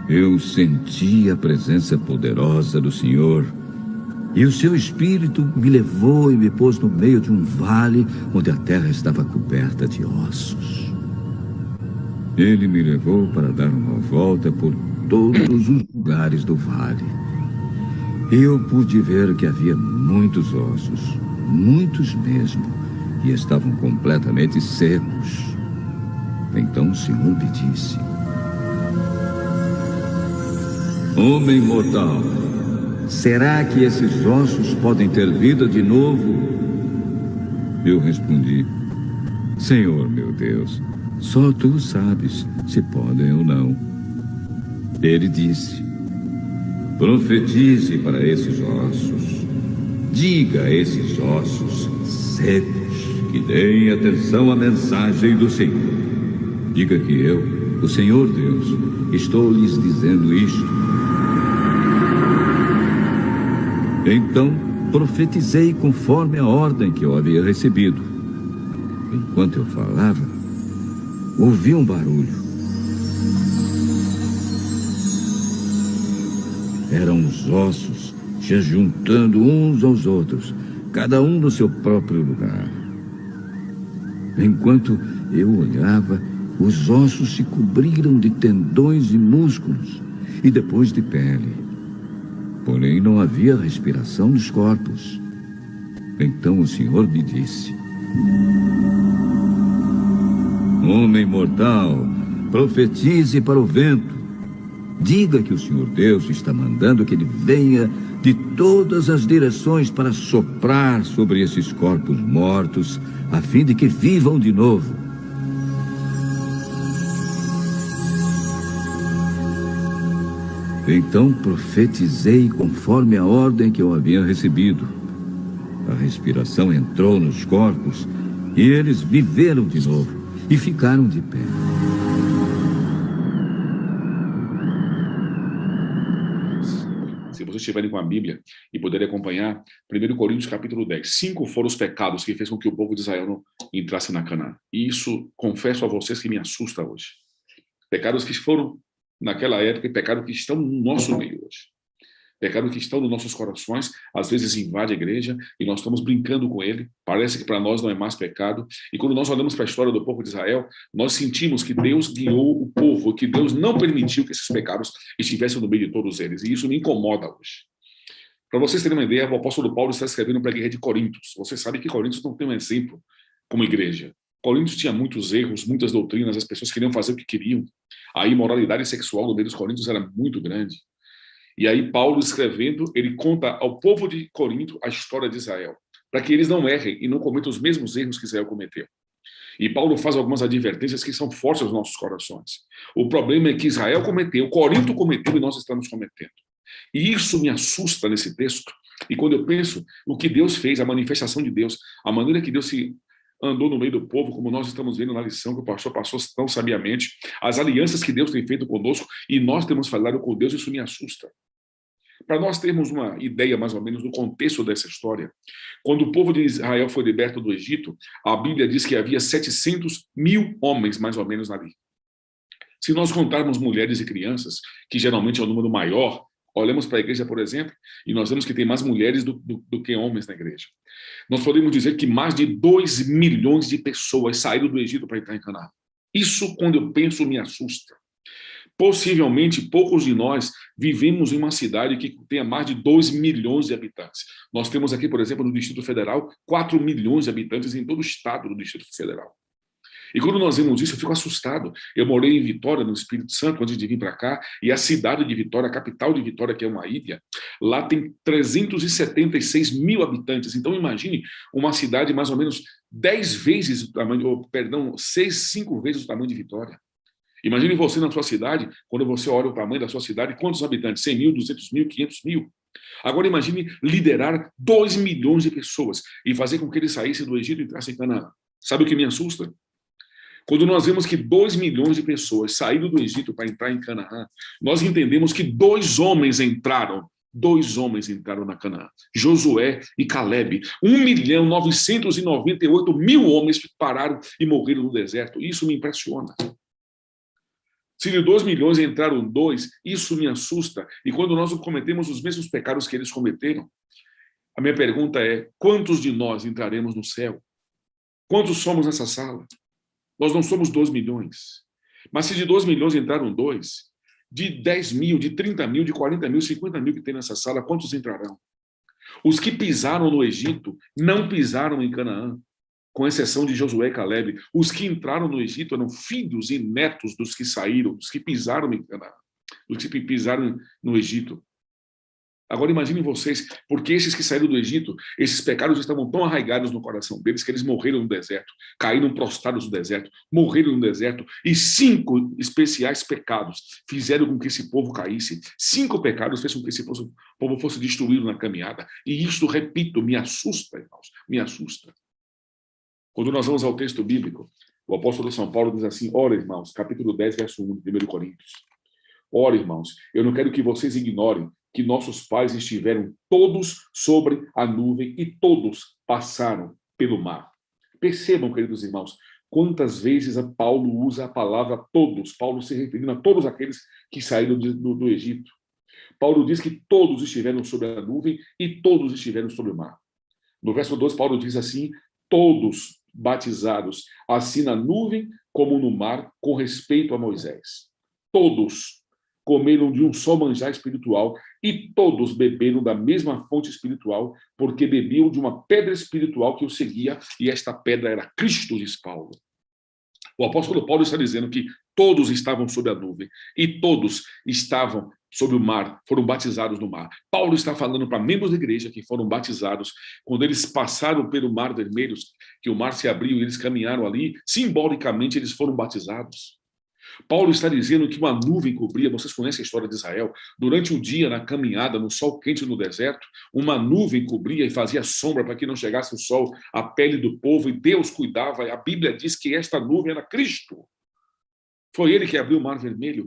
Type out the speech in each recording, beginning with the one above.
Eu senti a presença poderosa do Senhor, e o seu Espírito me levou e me pôs no meio de um vale onde a terra estava coberta de ossos. Ele me levou para dar uma volta por todos os lugares do vale. E eu pude ver que havia muitos ossos, muitos mesmo, e estavam completamente secos. Então o Senhor me disse: Homem mortal, será que esses ossos podem ter vida de novo? Eu respondi: Senhor meu Deus, só tu sabes se podem ou não. Ele disse: Profetize para esses ossos. Diga a esses ossos secos que deem atenção à mensagem do Senhor. Diga que eu, o Senhor Deus, estou lhes dizendo isto. Então, profetizei conforme a ordem que eu havia recebido. Enquanto eu falava, ouvi um barulho. Eram os ossos se ajuntando uns aos outros, cada um no seu próprio lugar. Enquanto eu olhava, os ossos se cobriram de tendões e músculos, e depois de pele. Porém, não havia respiração nos corpos. Então o Senhor me disse: Homem mortal, profetize para o vento. Diga que o Senhor Deus está mandando que ele venha de todas as direções para soprar sobre esses corpos mortos, a fim de que vivam de novo. Então profetizei conforme a ordem que eu havia recebido. A respiração entrou nos corpos e eles viveram de novo e ficaram de pé. Se vocês estiverem com a Bíblia e puderem acompanhar, 1 Coríntios capítulo 10. 5 foram os pecados que fez com que o povo de Israel não entrasse na Canaã. E isso, confesso a vocês, que me assusta hoje. Pecados que foram naquela época e pecados que estão no nosso meio hoje. Pecados que estão nos nossos corações, às vezes invade a igreja e nós estamos brincando com ele. Parece que para nós não é mais pecado. E quando nós olhamos para a história do povo de Israel, nós sentimos que Deus guiou o povo, que Deus não permitiu que esses pecados estivessem no meio de todos eles. E isso me incomoda hoje. Para vocês terem uma ideia, o apóstolo Paulo está escrevendo para a igreja de Corintos. Você sabe que Corintos não tem um exemplo como igreja. Corintos tinha muitos erros, muitas doutrinas, as pessoas queriam fazer o que queriam. A imoralidade sexual no meio dos coríntios era muito grande. E aí Paulo, escrevendo, ele conta ao povo de Corinto a história de Israel, para que eles não errem e não cometam os mesmos erros que Israel cometeu. E Paulo faz algumas advertências que são fortes aos nossos corações. O problema é que Israel cometeu, Corinto cometeu e nós estamos cometendo. E isso me assusta nesse texto. E quando eu penso o que Deus fez, a manifestação de Deus, a maneira que Deus se andou no meio do povo, como nós estamos vendo na lição que o pastor passou tão sabiamente, as alianças que Deus tem feito conosco, e nós temos falado com Deus, isso me assusta. Para nós termos uma ideia, mais ou menos, do contexto dessa história, quando o povo de Israel foi liberto do Egito, a Bíblia diz que havia 700.000 homens, mais ou menos, ali. Se nós contarmos mulheres e crianças, que geralmente é o número maior, olhamos para a igreja, por exemplo, e nós vemos que tem mais mulheres do que homens na igreja. Nós podemos dizer que mais de 2 milhões de pessoas saíram do Egito para entrar em Canaã. Isso, quando eu penso, me assusta. Possivelmente, poucos de nós vivemos em uma cidade que tenha mais de 2 milhões de habitantes. Nós temos aqui, por exemplo, no Distrito Federal, 4 milhões de habitantes em todo o estado do Distrito Federal. E quando nós vemos isso, eu fico assustado. Eu morei em Vitória, no Espírito Santo, antes de vir para cá, e a cidade de Vitória, a capital de Vitória, que é uma ilha, lá tem 376 mil habitantes. Então, imagine uma cidade mais ou menos 10 vezes o tamanho, 5 vezes o tamanho de Vitória. Imagine você na sua cidade, quando você olha o tamanho da sua cidade, quantos habitantes? 100 mil, 200 mil, 500 mil. Agora imagine liderar 2 milhões de pessoas e fazer com que eles saíssem do Egito e entrassem em Canaã. Sabe o que me assusta? Quando nós vemos que 2 milhões de pessoas saíram do Egito para entrar em Canaã, nós entendemos que 2 homens entraram na Canaã, Josué e Calebe. 1.998.000 homens pararam e morreram no deserto. Isso me impressiona. Se de 2 milhões entraram 2, isso me assusta. E quando nós cometemos os mesmos pecados que eles cometeram, a minha pergunta é, quantos de nós entraremos no céu? Quantos somos nessa sala? Nós não somos 2 milhões. Mas se de 2 milhões entraram 2, de 10 mil, de 30 mil, de 40 mil, 50 mil que tem nessa sala, quantos entrarão? Os que pisaram no Egito não pisaram em Canaã, com exceção de Josué e Caleb. Os que entraram no Egito eram filhos e netos dos que saíram, dos que pisaram em Canaã, dos que pisaram no Egito. Agora imaginem vocês, porque esses que saíram do Egito, esses pecados estavam tão arraigados no coração deles que eles morreram no deserto, caíram prostrados no deserto, morreram no deserto, e 5 especiais pecados fizeram com que esse povo caísse. 5 pecados fez com que esse povo fosse destruído na caminhada. E isto, repito, me assusta, irmãos, me assusta. Quando nós vamos ao texto bíblico, o apóstolo São Paulo diz assim, ora, irmãos, capítulo 10, verso 1, de 1 Coríntios. Ora, irmãos, eu não quero que vocês ignorem que nossos pais estiveram todos sobre a nuvem e todos passaram pelo mar. Percebam, queridos irmãos, quantas vezes Paulo usa a palavra todos, Paulo se referindo a todos aqueles que saíram do Egito. Paulo diz que todos estiveram sobre a nuvem e todos estiveram sobre o mar. No verso 2, Paulo diz assim, todos batizados, assim na nuvem como no mar, com respeito a Moisés. Todos comeram de um só manjar espiritual e todos beberam da mesma fonte espiritual, porque bebiam de uma pedra espiritual que o seguia, e esta pedra era Cristo, diz Paulo. O apóstolo Paulo está dizendo que todos estavam sob a nuvem e todos estavam sobre o mar, foram batizados no mar. Paulo está falando para membros da igreja que foram batizados, quando eles passaram pelo Mar Vermelho, que o mar se abriu e eles caminharam ali, simbolicamente eles foram batizados. Paulo está dizendo que uma nuvem cobria, vocês conhecem a história de Israel, durante o dia, na caminhada, no sol quente no deserto, uma nuvem cobria e fazia sombra para que não chegasse o sol à pele do povo, e Deus cuidava, a Bíblia diz que esta nuvem era Cristo. Foi ele que abriu o Mar Vermelho.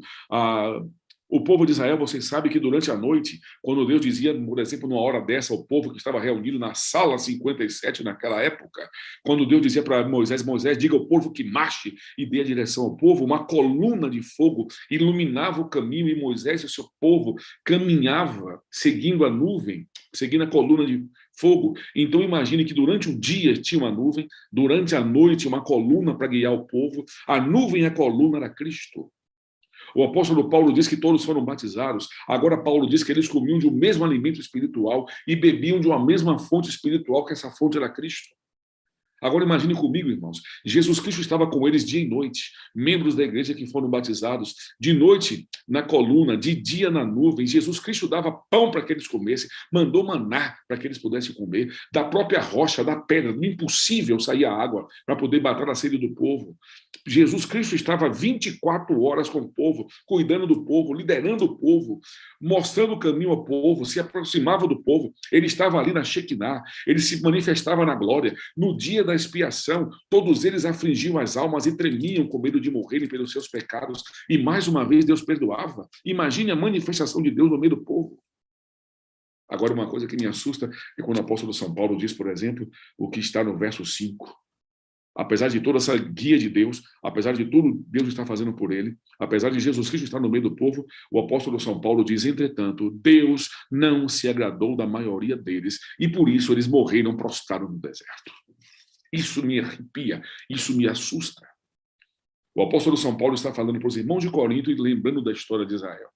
O povo de Israel, vocês sabem que durante a noite, quando Deus dizia, por exemplo, numa hora dessa, o povo que estava reunido na sala 57 naquela época, quando Deus dizia para Moisés, Moisés, diga ao povo que marche e dê a direção ao povo, uma coluna de fogo iluminava o caminho e Moisés e o seu povo caminhava seguindo a nuvem, seguindo a coluna de fogo. Então imagine que durante o dia tinha uma nuvem, durante a noite uma coluna para guiar o povo, a nuvem e a coluna era Cristo. O apóstolo Paulo diz que todos foram batizados. Agora Paulo diz que eles comiam de um mesmo alimento espiritual e bebiam de uma mesma fonte espiritual, que essa fonte era Cristo. Agora imagine comigo, irmãos, Jesus Cristo estava com eles dia e noite, membros da igreja que foram batizados, de noite na coluna, de dia na nuvem. Jesus Cristo dava pão para que eles comessem, mandou maná para que eles pudessem comer, da própria rocha, da pedra, do impossível saía água para poder matar a sede do povo. Jesus Cristo estava 24 horas com o povo, cuidando do povo, liderando o povo, mostrando o caminho ao povo, se aproximava do povo. Ele estava ali na Shekinah, ele se manifestava na glória. No dia da expiação, todos eles afligiam as almas e tremiam com medo de morrerem pelos seus pecados, e mais uma vez Deus perdoava. Imagine a manifestação de Deus no meio do povo. Agora, uma coisa que me assusta é quando o apóstolo São Paulo diz, por exemplo, o que está no verso 5. Apesar de toda essa guia de Deus, apesar de tudo Deus está fazendo por ele, apesar de Jesus Cristo estar no meio do povo, o apóstolo São Paulo diz, entretanto, Deus não se agradou da maioria deles, e por isso eles morreram prostrados no deserto. Isso me arrepia, isso me assusta. O apóstolo São Paulo está falando para os irmãos de Corinto e lembrando da história de Israel.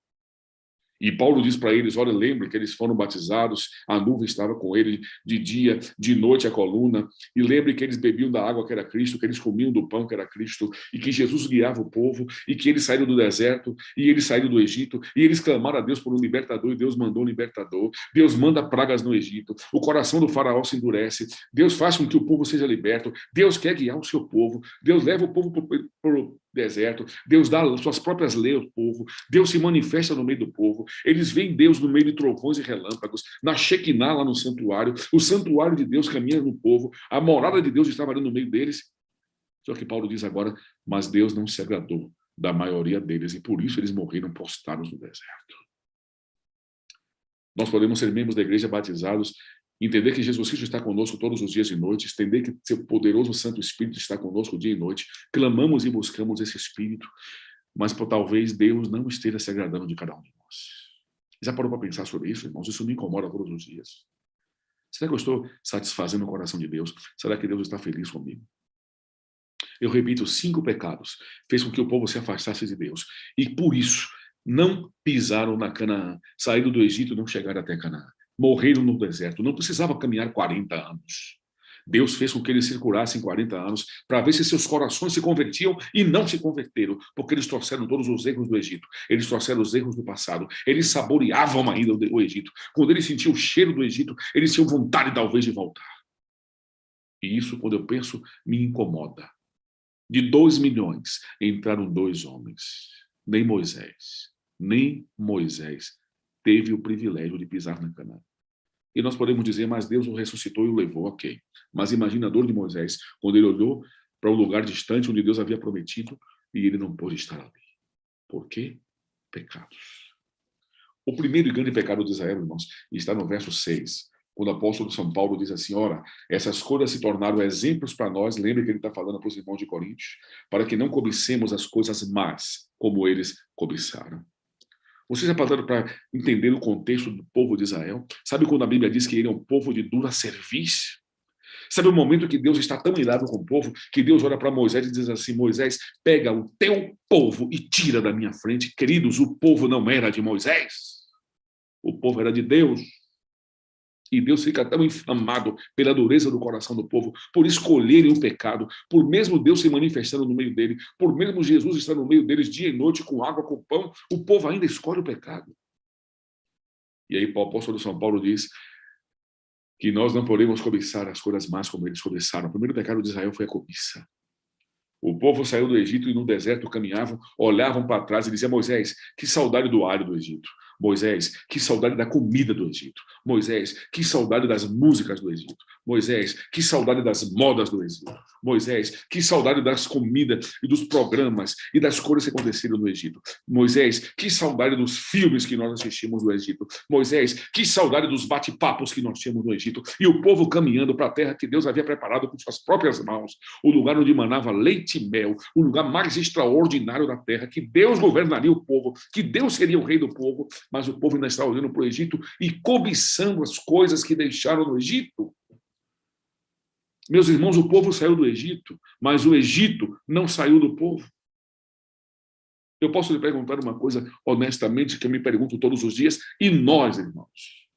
E Paulo diz para eles, olha, lembre que eles foram batizados, a nuvem estava com eles de dia, de noite a coluna, e lembre que eles bebiam da água que era Cristo, que eles comiam do pão que era Cristo, e que Jesus guiava o povo, e que eles saíram do deserto, e eles saíram do Egito, e eles clamaram a Deus por um libertador, e Deus mandou um libertador. Deus manda pragas no Egito, o coração do faraó se endurece, Deus faz com que o povo seja liberto, Deus quer guiar o seu povo, Deus leva o povo para o deserto, Deus dá suas próprias leis ao povo, Deus se manifesta no meio do povo, eles veem Deus no meio de trovões e relâmpagos, na Shekinah, lá no santuário, o santuário de Deus caminha no povo, a morada de Deus estava ali no meio deles. Só que Paulo diz agora, mas Deus não se agradou da maioria deles, e por isso eles morreram prostrados no deserto. Nós podemos ser membros da igreja batizados, entender que Jesus Cristo está conosco todos os dias e noites, entender que seu poderoso Santo Espírito está conosco dia e noite, clamamos e buscamos esse Espírito, mas talvez Deus não esteja se agradando de cada um de nós. Já parou para pensar sobre isso, irmãos? Isso me incomoda todos os dias. Será que eu estou satisfazendo o coração de Deus? Será que Deus está feliz comigo? Eu repito, 5 pecados fez com que o povo se afastasse de Deus. E por isso, não pisaram na Canaã. Saíram do Egito e não chegaram até Canaã. Morreram no deserto. Não precisava caminhar 40 anos. Deus fez com que eles circulassem 40 anos para ver se seus corações se convertiam e não se converteram, porque eles trouxeram todos os erros do Egito. Eles trouxeram os erros do passado. Eles saboreavam ainda o Egito. Quando eles sentiam o cheiro do Egito, eles tinham vontade talvez de voltar. E isso, quando eu penso, me incomoda. De 2 milhões, entraram 2 homens. Nem Moisés teve o privilégio de pisar na Canaã. E nós podemos dizer, mas Deus o ressuscitou e o levou, ok. Mas imagina a dor de Moisés, quando ele olhou para um lugar distante onde Deus havia prometido e ele não pôde estar ali. Por quê? Pecados. O primeiro e grande pecado de Israel, irmãos, está no verso 6. Quando o apóstolo São Paulo diz assim, ora, essas coisas se tornaram exemplos para nós, lembre que ele está falando para os irmãos de Coríntios, para que não cobicemos as coisas más, como eles cobiçaram. Vocês já pararam para entender o contexto do povo de Israel? Sabe quando a Bíblia diz que ele é um povo de dura cerviz? Sabe o momento que Deus está tão irado com o povo, que Deus olha para Moisés e diz assim, Moisés, pega o teu povo e tira da minha frente. Queridos, o povo não era de Moisés, o povo era de Deus. E Deus fica tão inflamado pela dureza do coração do povo, por escolherem o pecado, por mesmo Deus se manifestando no meio dele, por mesmo Jesus estar no meio deles dia e noite, com água, com pão, o povo ainda escolhe o pecado. E aí o apóstolo São Paulo diz que nós não podemos cobiçar as coisas más como eles cobiçaram. O primeiro pecado de Israel foi a cobiça. O povo saiu do Egito e no deserto caminhavam, olhavam para trás e diziam, Moisés, que saudade do alho do Egito. Moisés, que saudade da comida do Egito. Moisés, que saudade das músicas do Egito. Moisés, que saudade das modas do Egito. Moisés, que saudade das comidas e dos programas e das coisas que aconteceram no Egito. Moisés, que saudade dos filmes que nós assistimos no Egito. Moisés, que saudade dos bate-papos que nós tínhamos no Egito. E o povo caminhando para a terra que Deus havia preparado com suas próprias mãos, o lugar onde manava leite e mel, o lugar mais extraordinário da terra, que Deus governaria o povo, que Deus seria o rei do povo, mas o povo ainda está olhando para o Egito e cobiçando as coisas que deixaram no Egito. Meus irmãos, o povo saiu do Egito, mas o Egito não saiu do povo. Eu posso lhe perguntar uma coisa honestamente que eu me pergunto todos os dias, e nós, irmãos?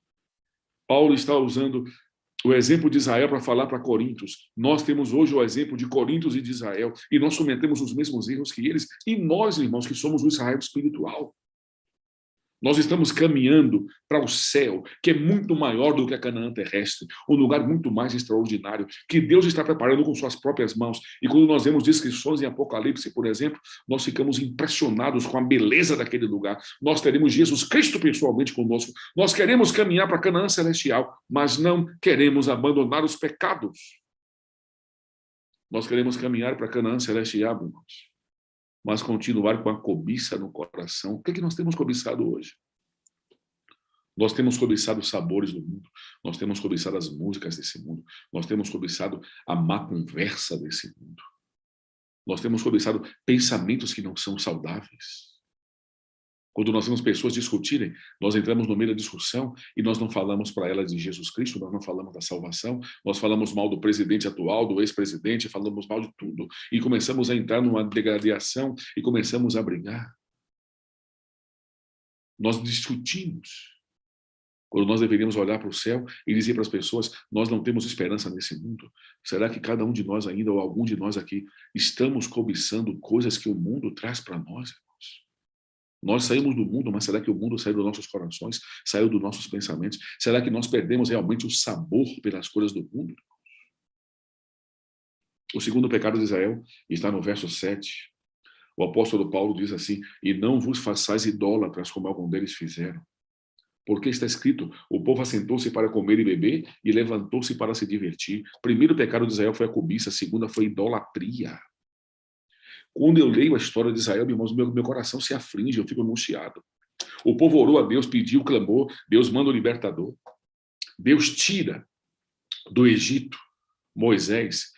Paulo está usando o exemplo de Israel para falar para Coríntios. Nós temos hoje o exemplo de Coríntios e de Israel, e nós cometemos os mesmos erros que eles, e nós, irmãos, que somos o Israel espiritual. Nós estamos caminhando para o céu, que é muito maior do que a Canaã terrestre, um lugar muito mais extraordinário, que Deus está preparando com suas próprias mãos. E quando nós vemos descrições em Apocalipse, por exemplo, nós ficamos impressionados com a beleza daquele lugar. Nós teremos Jesus Cristo pessoalmente conosco. Nós queremos caminhar para a Canaã celestial, mas não queremos abandonar os pecados. Nós queremos caminhar para a Canaã celestial, irmãos, mas continuar com a cobiça no coração. O que é que nós temos cobiçado hoje? Nós temos cobiçado os sabores do mundo, nós temos cobiçado as músicas desse mundo, nós temos cobiçado a má conversa desse mundo, nós temos cobiçado pensamentos que não são saudáveis. Quando nós vemos pessoas discutirem, nós entramos no meio da discussão e nós não falamos para elas de Jesus Cristo, nós não falamos da salvação, nós falamos mal do presidente atual, do ex-presidente, falamos mal de tudo. E começamos a entrar numa degradação e começamos a brigar. Nós discutimos. Quando nós deveríamos olhar para o céu e dizer para as pessoas, nós não temos esperança nesse mundo. Será que cada um de nós ainda, ou algum de nós aqui, estamos cobiçando coisas que o mundo traz para nós? Nós saímos do mundo, mas será que o mundo saiu dos nossos corações? Saiu dos nossos pensamentos? Será que nós perdemos realmente o sabor pelas coisas do mundo? O segundo pecado de Israel está no verso 7. O apóstolo Paulo diz assim, e não vos façais idólatras como algum deles fizeram. Porque está escrito, o povo assentou-se para comer e beber e levantou-se para se divertir. O primeiro pecado de Israel foi a cobiça, a segunda foi a idolatria. Quando eu leio a história de Israel, irmãos, meu coração se aflige, eu fico angustiado. O povo orou a Deus, pediu, clamou, Deus manda o libertador. Deus tira do Egito Moisés.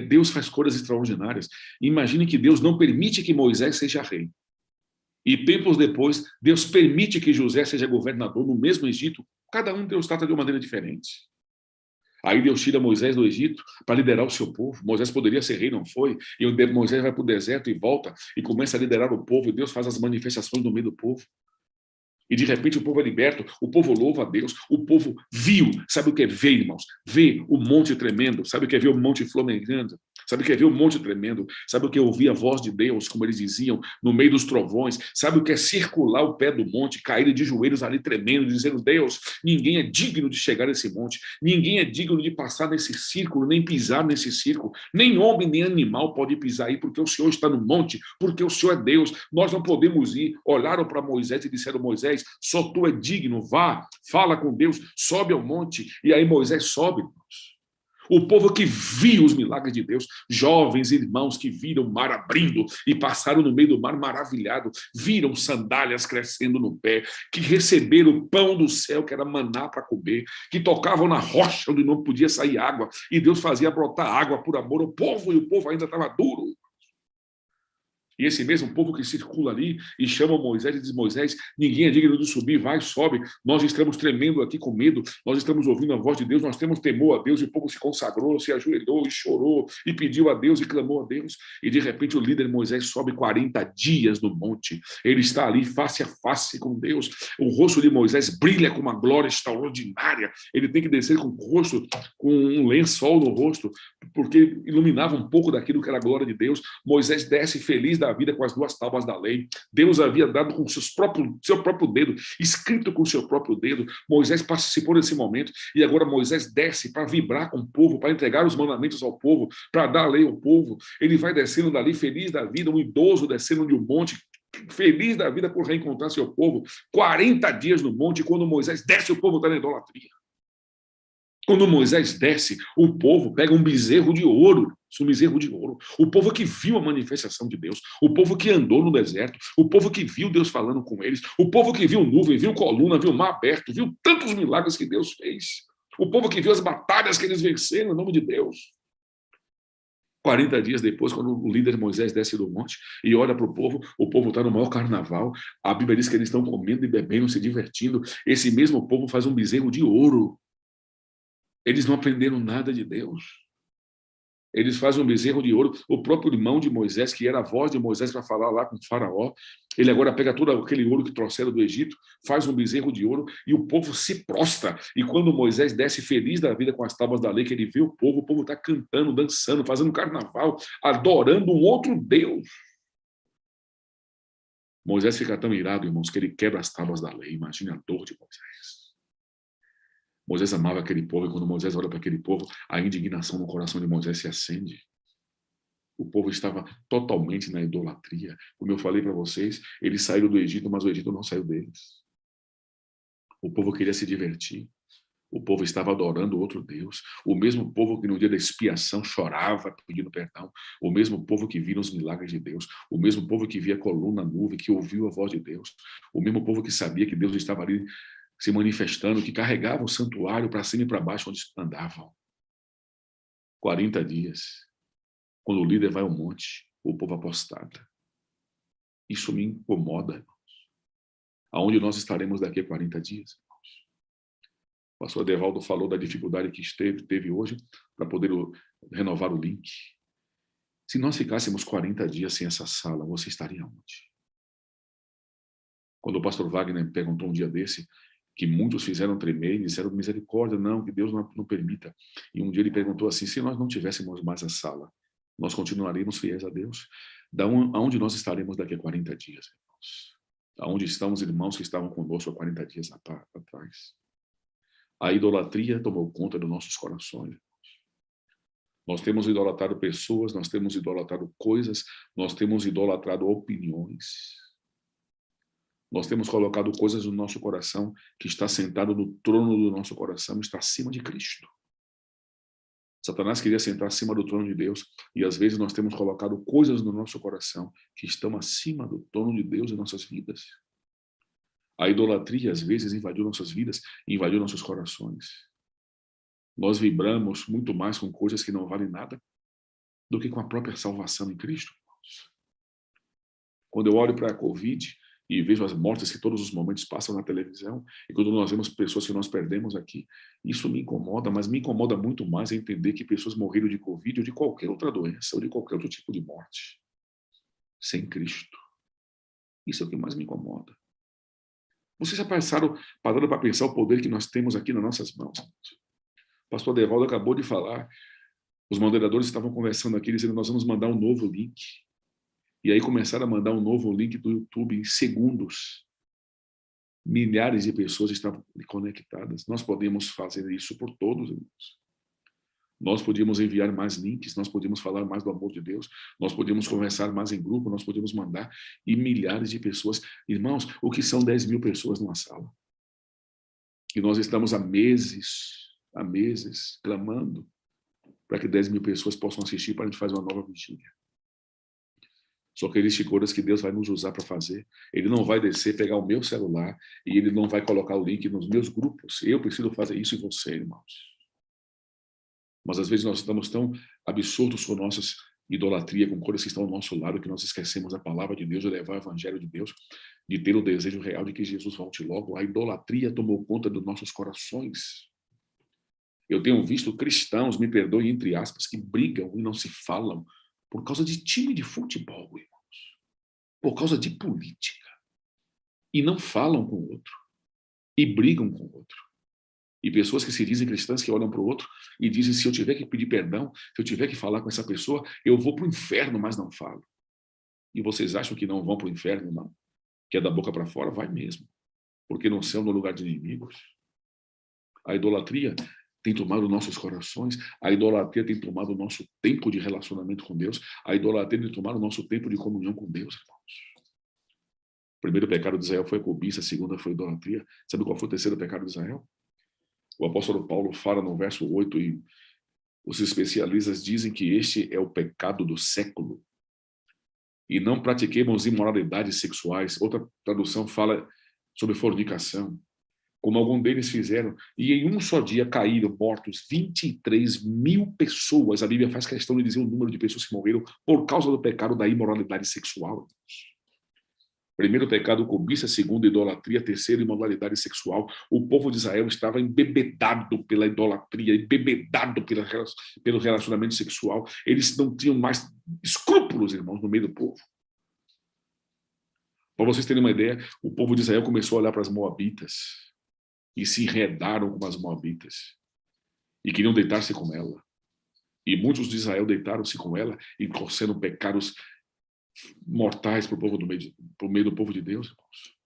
Deus faz coisas extraordinárias. Imagine que Deus não permite que Moisés seja rei. E tempos depois, Deus permite que José seja governador no mesmo Egito. Cada um Deus trata de uma maneira diferente. Aí Deus tira Moisés do Egito para liderar o seu povo. Moisés poderia ser rei, não foi? E Moisés vai para o deserto e volta e começa a liderar o povo. E Deus faz as manifestações no meio do povo. E de repente o povo é liberto, o povo louva a Deus, o povo viu. Sabe o que é ver, irmãos? Ver o monte tremendo. Sabe o que é ver o monte flamejando? Sabe o que é ver o monte tremendo? Sabe o que é ouvir a voz de Deus, como eles diziam, no meio dos trovões? Sabe o que é circular o pé do monte, cair de joelhos ali tremendo, dizendo: Deus, ninguém é digno de chegar nesse monte, ninguém é digno de passar nesse círculo, nem pisar nesse círculo, nem homem, nem animal pode pisar aí, porque o Senhor está no monte, porque o Senhor é Deus, nós não podemos ir. Olharam para Moisés e disseram: Moisés, só tu é digno, vá, fala com Deus, sobe ao monte. E aí Moisés sobe, irmãos. O povo que viu os milagres de Deus, jovens irmãos que viram o mar abrindo e passaram no meio do mar maravilhado, viram sandálias crescendo no pé, que receberam o pão do céu, que era maná para comer, que tocavam na rocha onde não podia sair água, e Deus fazia brotar água por amor ao povo, e o povo ainda estava duro. E esse mesmo povo que circula ali e chama Moisés e diz: Moisés, ninguém é digno de subir, vai, sobe. Nós estamos tremendo aqui com medo, nós estamos ouvindo a voz de Deus, nós temos temor a Deus. E o povo se consagrou, se ajoelhou e chorou e pediu a Deus e clamou a Deus. E de repente o líder Moisés sobe 40 dias no monte. Ele está ali face a face com Deus. O rosto de Moisés brilha com uma glória extraordinária. Ele tem que descer com o rosto, com um lençol no rosto, porque iluminava um pouco daquilo que era a glória de Deus. Moisés desce feliz da vida com as 2 tábuas da lei. Deus havia dado com seu próprio dedo, escrito com seu próprio dedo. Moisés participou desse momento e agora Moisés desce para vibrar com o povo, para entregar os mandamentos ao povo, para dar a lei ao povo. Ele vai descendo dali feliz da vida, um idoso descendo de um monte, feliz da vida por reencontrar seu povo. 40 dias no monte, quando Moisés desce, o povo está na idolatria. Quando Moisés desce, o povo pega um bezerro de ouro, o povo que viu a manifestação de Deus, o povo que andou no deserto, o povo que viu Deus falando com eles, o povo que viu nuvem, viu coluna, viu mar aberto, viu tantos milagres que Deus fez, o povo que viu as batalhas que eles venceram em nome de Deus. 40 dias depois, quando o líder Moisés desce do monte e olha para o povo está no maior carnaval, a Bíblia diz que eles estão comendo e bebendo, se divertindo. Esse mesmo povo faz um bezerro de ouro. Eles não aprenderam nada de Deus. Eles fazem um bezerro de ouro. O próprio irmão de Moisés, que era a voz de Moisés para falar lá com o faraó, ele agora pega todo aquele ouro que trouxeram do Egito, faz um bezerro de ouro e o povo se prostra. E quando Moisés desce feliz da vida com as tábuas da lei, que ele vê o povo está cantando, dançando, fazendo carnaval, adorando um outro Deus. Moisés fica tão irado, irmãos, que ele quebra as tábuas da lei. Imagine a dor de Moisés. Moisés amava aquele povo, e quando Moisés olha para aquele povo, a indignação no coração de Moisés se acende. O povo estava totalmente na idolatria. Como eu falei para vocês, eles saíram do Egito, mas o Egito não saiu deles. O povo queria se divertir. O povo estava adorando outro Deus. O mesmo povo que no dia da expiação chorava pedindo perdão. O mesmo povo que via os milagres de Deus. O mesmo povo que via a coluna, nuvem, que ouviu a voz de Deus. O mesmo povo que sabia que Deus estava ali se manifestando, que carregava o santuário para cima e para baixo onde andavam. 40 dias. Quando o líder vai ao monte, o povo apostata. Isso me incomoda, irmãos. Aonde nós estaremos daqui a 40 dias, irmãos? O pastor Adevaldo falou da dificuldade que teve hoje para poder renovar o link. Se nós ficássemos 40 dias sem essa sala, você estaria onde? Quando o pastor Wagner me perguntou um dia desse, que muitos fizeram tremer e disseram: misericórdia, não, que Deus não permita. E um dia ele perguntou assim: se nós não tivéssemos mais a sala, nós continuaríamos fiéis a Deus? Aonde nós estaremos daqui a 40 dias, irmãos? Aonde estão os irmãos que estavam conosco há 40 dias atrás? A idolatria tomou conta dos nossos corações, irmãos. Nós temos idolatrado pessoas, nós temos idolatrado coisas, nós temos idolatrado opiniões. Nós temos colocado coisas no nosso coração que está sentado no trono do nosso coração, está acima de Cristo. Satanás queria sentar acima do trono de Deus e às vezes nós temos colocado coisas no nosso coração que estão acima do trono de Deus em nossas vidas. A idolatria às vezes invadiu nossas vidas e invadiu nossos corações. Nós vibramos muito mais com coisas que não valem nada do que com a própria salvação em Cristo. Quando eu olho para a Covid, e vejo as mortes que todos os momentos passam na televisão, e quando nós vemos pessoas que nós perdemos aqui, isso me incomoda, mas me incomoda muito mais entender que pessoas morreram de Covid ou de qualquer outra doença, ou de qualquer outro tipo de morte, sem Cristo. Isso é o que mais me incomoda. Vocês já pararam para pensar o poder que nós temos aqui nas nossas mãos? O pastor Devaldo acabou de falar, os moderadores estavam conversando aqui, dizendo, nós vamos mandar um novo link. E aí começaram a mandar um novo link do YouTube em segundos. Milhares de pessoas estavam conectadas. Nós podemos fazer isso por todos, irmãos. Nós podíamos enviar mais links, nós podíamos falar mais do amor de Deus, nós podíamos conversar mais em grupo, nós podíamos mandar, e milhares de pessoas. Irmãos, o que são 10 mil pessoas numa sala? E nós estamos há meses, clamando para que 10 mil pessoas possam assistir para a gente fazer uma nova vigília. Só que existem coisas que Deus vai nos usar para fazer. Ele não vai descer, pegar o meu celular, e ele não vai colocar o link nos meus grupos. Eu preciso fazer isso em você, irmãos. Mas às vezes nós estamos tão absurdos com nossas idolatria, com coisas que estão ao nosso lado, que nós esquecemos a palavra de Deus, de levar o evangelho de Deus, de ter o desejo real de que Jesus volte logo. A idolatria tomou conta dos nossos corações. Eu tenho visto cristãos, me perdoem entre aspas, que brigam e não se falam por causa de time de futebol, irmãos. Por causa de política. E não falam com o outro. E brigam com o outro. E pessoas que se dizem cristãs que olham para o outro e dizem, se eu tiver que pedir perdão, se eu tiver que falar com essa pessoa, eu vou para o inferno, mas não falo. E vocês acham que não vão para o inferno, não? Que é da boca para fora? Vai mesmo. Porque não são no lugar de inimigos. A idolatria tem tomado nossos corações, a idolatria tem tomado o nosso tempo de relacionamento com Deus, a idolatria tem tomado o nosso tempo de comunhão com Deus, irmãos. O primeiro pecado de Israel foi a cobiça, a segunda foi a idolatria. Sabe qual foi o terceiro pecado de Israel? O apóstolo Paulo fala no verso 8, e os especialistas dizem que este é o pecado do século. E não pratiquemos imoralidades sexuais. Outra tradução fala sobre fornicação, como algum deles fizeram. E em um só dia caíram mortos 23 mil pessoas. A Bíblia faz questão de dizer o número de pessoas que morreram por causa do pecado da imoralidade sexual. Primeiro pecado, cobiça. Segundo, idolatria. Terceiro, imoralidade sexual. O povo de Israel estava embebedado pela idolatria, embebedado pelo relacionamento sexual. Eles não tinham mais escrúpulos, irmãos, no meio do povo. Para vocês terem uma ideia, o povo de Israel começou a olhar para as moabitas e se enredaram com as moabitas e queriam deitar-se com ela. E muitos de Israel deitaram-se com ela e trouxeram pecados mortais para o meio do povo de Deus, irmãos.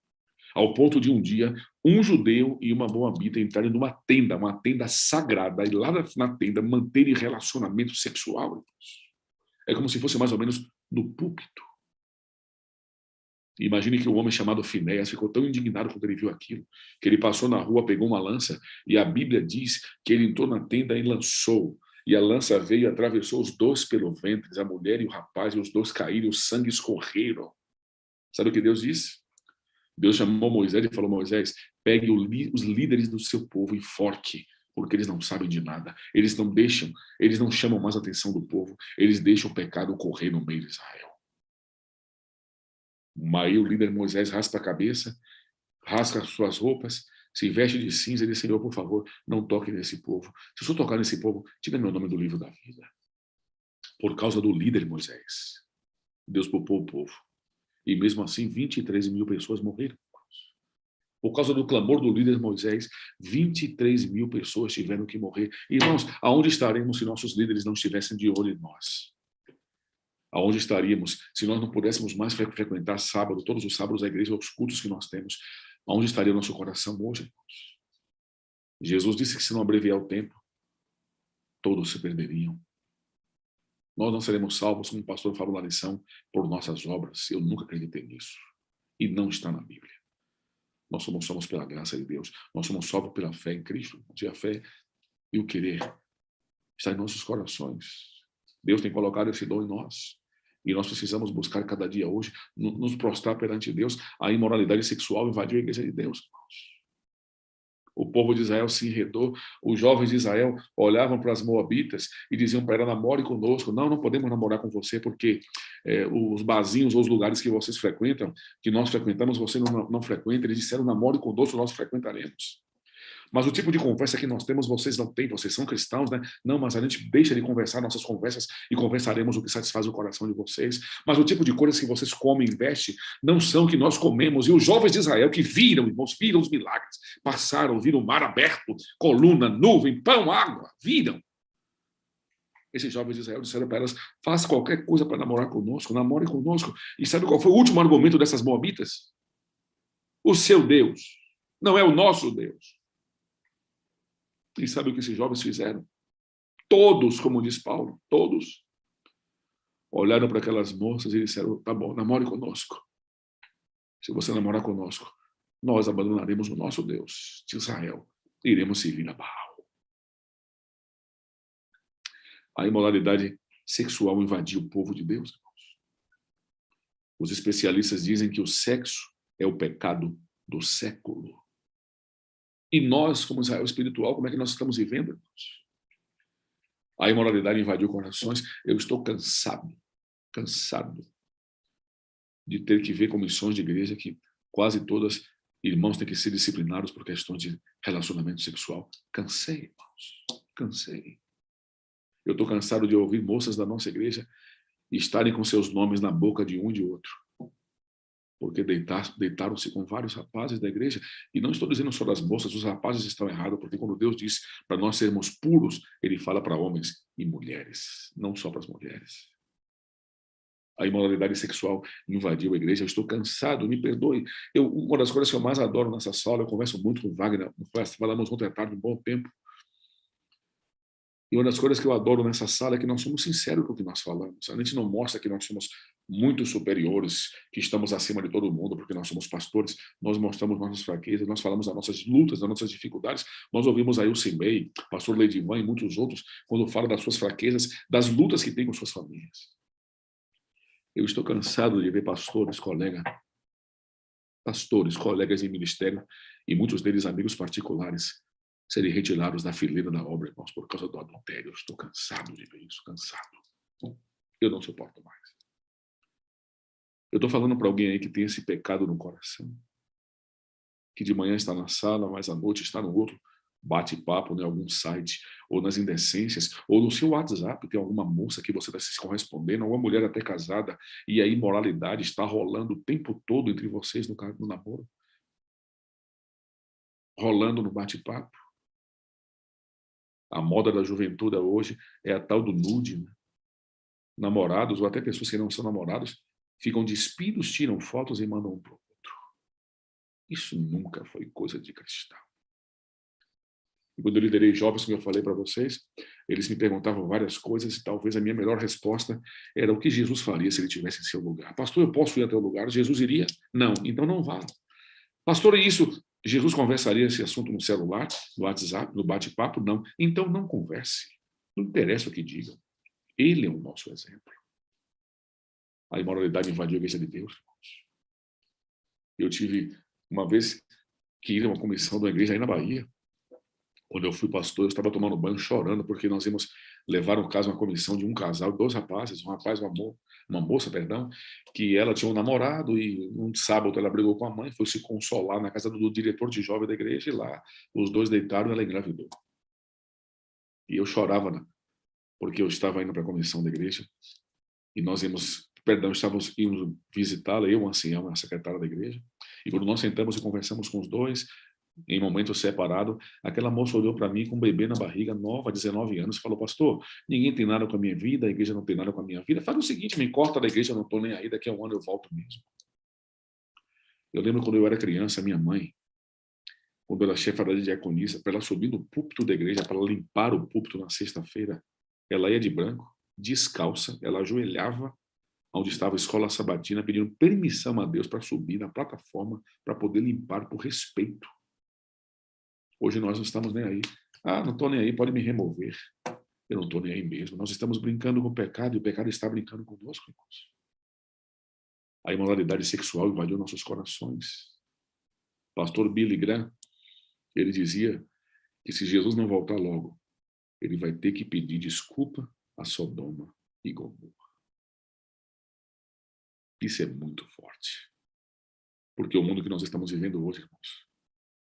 Ao ponto de um dia, um judeu e uma moabita entrarem numa tenda, uma tenda sagrada, e lá na tenda manterem relacionamento sexual, irmãos. É como se fosse mais ou menos no púlpito. Imagine que um homem chamado Finéias ficou tão indignado quando ele viu aquilo, que ele passou na rua, pegou uma lança, e a Bíblia diz que ele entrou na tenda e lançou. E a lança veio e atravessou os dois pelo ventre, a mulher e o rapaz, e os dois caíram, e o sangue escorreram. Sabe o que Deus disse? Deus chamou Moisés e falou, Moisés, pegue os líderes do seu povo e enforque, porque eles não sabem de nada. Eles não chamam mais a atenção do povo, eles deixam o pecado correr no meio de Israel. Aí o líder Moisés raspa a cabeça, rasga as suas roupas, se veste de cinza e diz, Senhor, por favor, não toque nesse povo. Se eu só tocar nesse povo, tira meu nome do livro da vida. Por causa do líder Moisés, Deus poupou o povo. E mesmo assim, 23 mil pessoas morreram. Por causa do clamor do líder Moisés, 23 mil pessoas tiveram que morrer. Irmãos, aonde estaremos se nossos líderes não estivessem de olho em nós? Aonde estaríamos se nós não pudéssemos mais frequentar sábado, todos os sábados, a igreja, os cultos que nós temos? Aonde estaria o nosso coração hoje, irmãos? Jesus disse que se não abreviar o tempo, todos se perderiam. Nós não seremos salvos, como o pastor falou na lição, por nossas obras. Eu nunca acreditei nisso. E não está na Bíblia. Nós somos pela graça de Deus. Nós somos salvos pela fé em Cristo. E a fé e o querer está em nossos corações. Deus tem colocado esse dom em nós. E nós precisamos buscar cada dia hoje, nos prostrar perante Deus. A imoralidade sexual invadiu a igreja de Deus, irmãos. O povo de Israel se enredou, os jovens de Israel olhavam para as moabitas e diziam para ela: namore conosco. Não, não podemos namorar com você, porque os barzinhos ou os lugares que vocês frequentam, que nós frequentamos, você não frequenta. Eles disseram: namore conosco, nós frequentaremos. Mas o tipo de conversa que nós temos, vocês não têm, vocês são cristãos, né? Não, mas a gente deixa de conversar nossas conversas e conversaremos o que satisfaz o coração de vocês. Mas o tipo de coisas que vocês comem e vestem não são o que nós comemos. E os jovens de Israel que viram, irmãos, viram os milagres, passaram, viram o mar aberto, coluna, nuvem, pão, água, viram. Esses jovens de Israel disseram para elas: faça qualquer coisa para namorar conosco, namore conosco. E sabe qual foi o último argumento dessas moabitas? O seu Deus não é o nosso Deus. E sabe o que esses jovens fizeram? Todos, como diz Paulo, todos olharam para aquelas moças e disseram: tá bom, namore conosco. Se você namorar conosco, nós abandonaremos o nosso Deus de Israel e iremos servir a Baal. A imoralidade sexual invadiu o povo de Deus, irmãos. Os especialistas dizem que o sexo é o pecado do século. E nós, como Israel espiritual, como é que nós estamos vivendo, irmãos? A imoralidade invadiu corações. Eu estou cansado de ter que ver comissões de igreja que quase todas irmãos têm que ser disciplinados por questões de relacionamento sexual. Cansei, irmãos. Cansei. Eu estou cansado de ouvir moças da nossa igreja estarem com seus nomes na boca de um e de outro, porque deitaram-se com vários rapazes da igreja. E não estou dizendo só das moças, os rapazes estão errados, porque quando Deus diz para nós sermos puros, ele fala para homens e mulheres, não só para as mulheres. A imoralidade sexual invadiu a igreja. Eu estou cansado, me perdoe. Uma das coisas que eu mais adoro nessa sala, eu converso muito com o Wagner, falamos ontem à tarde um bom tempo. E uma das coisas que eu adoro nessa sala é que nós somos sinceros com o que nós falamos. A gente não mostra que nós somos muito superiores, que estamos acima de todo mundo, porque nós somos pastores. Nós mostramos nossas fraquezas, nós falamos das nossas lutas, das nossas dificuldades. Nós ouvimos aí o Simei, pastor Leidivan e muitos outros, quando falam das suas fraquezas, das lutas que tem com suas famílias. Eu estou cansado de ver pastores, colegas em ministério, e muitos deles amigos particulares, serem retirados da fileira da obra, irmãos, por causa do adultério. Eu estou cansado de ver isso, cansado. Eu não suporto mais. Eu estou falando para alguém aí que tem esse pecado no coração, que de manhã está na sala, mas à noite está no outro bate-papo, em algum site, ou nas indecências, ou no seu WhatsApp, tem alguma moça que você está se correspondendo, alguma mulher até casada, e a imoralidade está rolando o tempo todo entre vocês no namoro. Rolando no bate-papo. A moda da juventude hoje é a tal do nude, né? Namorados, ou até pessoas que não são namorados, ficam despidos, tiram fotos e mandam um para o outro. Isso nunca foi coisa de cristão. E quando eu liderei jovens, como eu falei para vocês, eles me perguntavam várias coisas e talvez a minha melhor resposta era o que Jesus faria se ele estivesse em seu lugar. Pastor, eu posso ir até o lugar? Jesus iria? Não, então não vá. Pastor, e isso? Jesus conversaria esse assunto no celular, no WhatsApp, no bate-papo? Não. Então não converse. Não interessa o que digam. Ele é o nosso exemplo. A imoralidade invadiu a igreja de Deus, irmãos. Eu tive uma vez que ir a uma comissão da igreja aí na Bahia. Quando eu fui pastor, eu estava tomando banho chorando, porque nós íamos levar um caso, uma comissão de um casal, 2 rapazes, um rapaz e uma moça, que ela tinha um namorado e um sábado ela brigou com a mãe, foi se consolar na casa do diretor de jovem da igreja e lá os 2 deitaram e ela engravidou. E eu chorava, né? Porque eu estava indo para a comissão da igreja e nós estávamos indo visitá-la, eu, o ancião, a secretária da igreja, e quando nós sentamos e conversamos com os 2, em momento separado, aquela moça olhou para mim com um bebê na barriga, nova, 19 anos, e falou: pastor, ninguém tem nada com a minha vida, a igreja não tem nada com a minha vida, faz o seguinte, me corta da igreja, eu não estou nem aí, daqui a um ano eu volto mesmo. Eu lembro quando eu era criança, minha mãe, quando ela era chefe da diaconisa, para ela subir no púlpito da igreja, para limpar o púlpito na sexta-feira, ela ia de branco, descalça, ela ajoelhava onde estava a escola sabatina, pedindo permissão a Deus para subir na plataforma, para poder limpar por respeito. Hoje nós não estamos nem aí. Ah, não estou nem aí, pode me remover. Eu não estou nem aí mesmo. Nós estamos brincando com o pecado e o pecado está brincando conosco, irmãos. A imoralidade sexual invadiu nossos corações. Pastor Billy Graham, Ele dizia que se Jesus não voltar logo, ele vai ter que pedir desculpa a Sodoma e Gomorra. Isso é muito forte. Porque o mundo que nós estamos vivendo hoje, irmãos,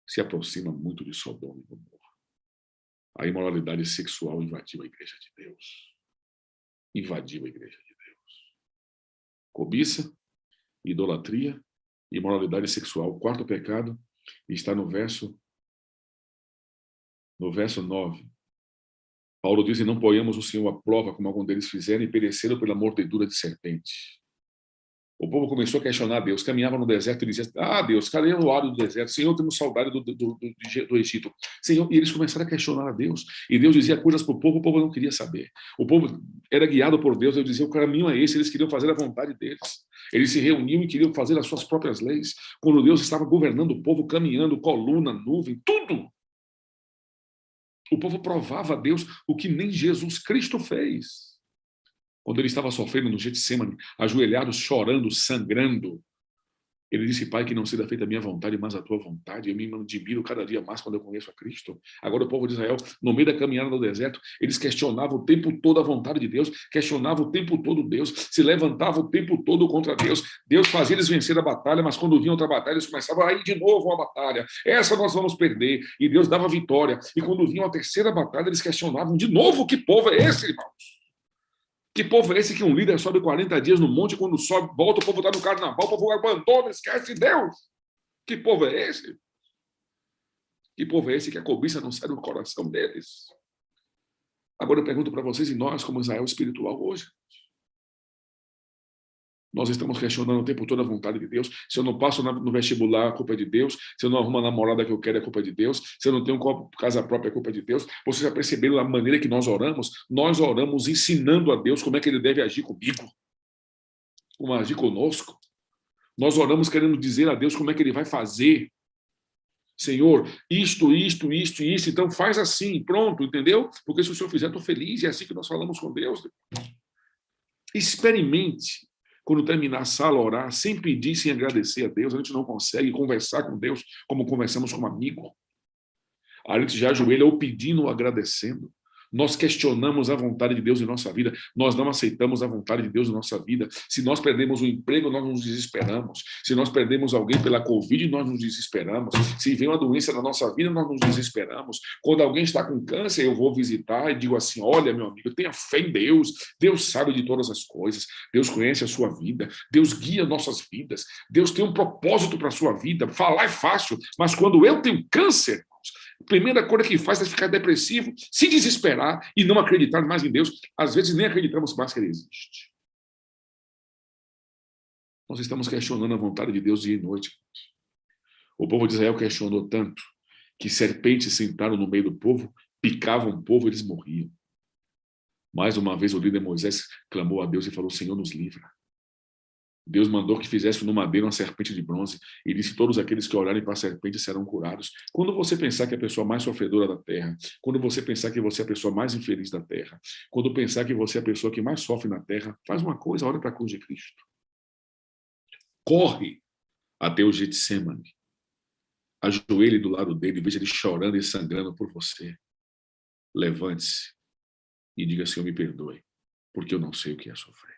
se aproxima muito de Sodoma e Gomorra. A imoralidade sexual invadiu a igreja de Deus. Invadiu a igreja de Deus. Cobiça, idolatria, imoralidade sexual. O quarto pecado está no verso 9. Paulo diz: e não ponhamos o Senhor à prova, como algum deles fizeram, e pereceram pela mordedura de serpente. O povo começou a questionar Deus, caminhava no deserto e dizia: Deus, cadê o lado do deserto? Senhor, temos saudade do Egito. Senhor, e eles começaram a questionar a Deus. E Deus dizia coisas para o povo não queria saber. O povo era guiado por Deus, Deus dizia: o caminho é esse, eles queriam fazer a vontade deles. Eles se reuniam e queriam fazer as suas próprias leis. Quando Deus estava governando o povo, caminhando, coluna, nuvem, tudo. O povo provava a Deus o que nem Jesus Cristo fez. Quando ele estava sofrendo no Getsemane, ajoelhado, chorando, sangrando, ele disse: Pai, que não seja feita a minha vontade, mas a tua vontade. Eu me admiro cada dia mais quando eu conheço a Cristo. Agora o povo de Israel, no meio da caminhada no deserto, eles questionavam o tempo todo a vontade de Deus, questionavam o tempo todo Deus, se levantavam o tempo todo contra Deus. Deus fazia eles vencer a batalha, mas quando vinha outra batalha, eles começavam a ir de novo uma batalha. Essa nós vamos perder. E Deus dava vitória. E quando vinha uma terceira batalha, eles questionavam de novo: que povo é esse, irmãos? Que povo é esse que um líder sobe 40 dias no monte, quando sobe, volta, o povo está no carnaval, o povo abandona, esquece Deus. Que povo é esse? Que povo é esse que a cobiça não sai do coração deles? Agora eu pergunto para vocês, e nós, como Israel espiritual hoje, nós estamos questionando o tempo todo a vontade de Deus. Se eu não passo no vestibular, a culpa é de Deus. Se eu não arrumo a namorada que eu quero, a culpa é de Deus. Se eu não tenho casa própria, a culpa é de Deus. Vocês já perceberam a maneira que nós oramos? Nós oramos ensinando a Deus como é que ele deve agir comigo, como agir conosco. Nós oramos querendo dizer a Deus como é que ele vai fazer. Senhor, isto, então faz assim, pronto, entendeu? Porque se o Senhor fizer, eu estou feliz, é assim que nós falamos com Deus. Experimente, quando terminar a sala, orar, sem pedir, sem agradecer a Deus. A gente não consegue conversar com Deus como conversamos com um amigo. A gente já ajoelha ou pedindo ou agradecendo. Nós questionamos a vontade de Deus em nossa vida. Nós não aceitamos a vontade de Deus em nossa vida. Se nós perdemos o emprego, nós nos desesperamos. Se nós perdemos alguém pela Covid, nós nos desesperamos. Se vem uma doença na nossa vida, nós nos desesperamos. Quando alguém está com câncer, eu vou visitar e digo assim: olha, meu amigo, tenha fé em Deus. Deus sabe de todas as coisas. Deus conhece a sua vida. Deus guia nossas vidas. Deus tem um propósito para a sua vida. Falar é fácil, mas quando eu tenho câncer, a primeira coisa que faz é ficar depressivo, se desesperar e não acreditar mais em Deus. Às vezes nem acreditamos mais que ele existe. Nós estamos questionando a vontade de Deus dia e noite. O povo de Israel questionou tanto que serpentes sentaram no meio do povo, picavam o povo e eles morriam. Mais uma vez o líder Moisés clamou a Deus e falou: Senhor, nos livra. Deus mandou que fizesse no madeiro uma serpente de bronze e disse: todos aqueles que olharem para a serpente serão curados. Quando você pensar que é a pessoa mais sofredora da terra, quando você pensar que você é a pessoa mais infeliz da terra, quando pensar que você é a pessoa que mais sofre na terra, faz uma coisa: olha para a cruz de Cristo. Corre até o Getsemane. Ajoelhe do lado dele, veja ele chorando e sangrando por você. Levante-se e diga: Senhor, me perdoe, porque eu não sei o que é sofrer.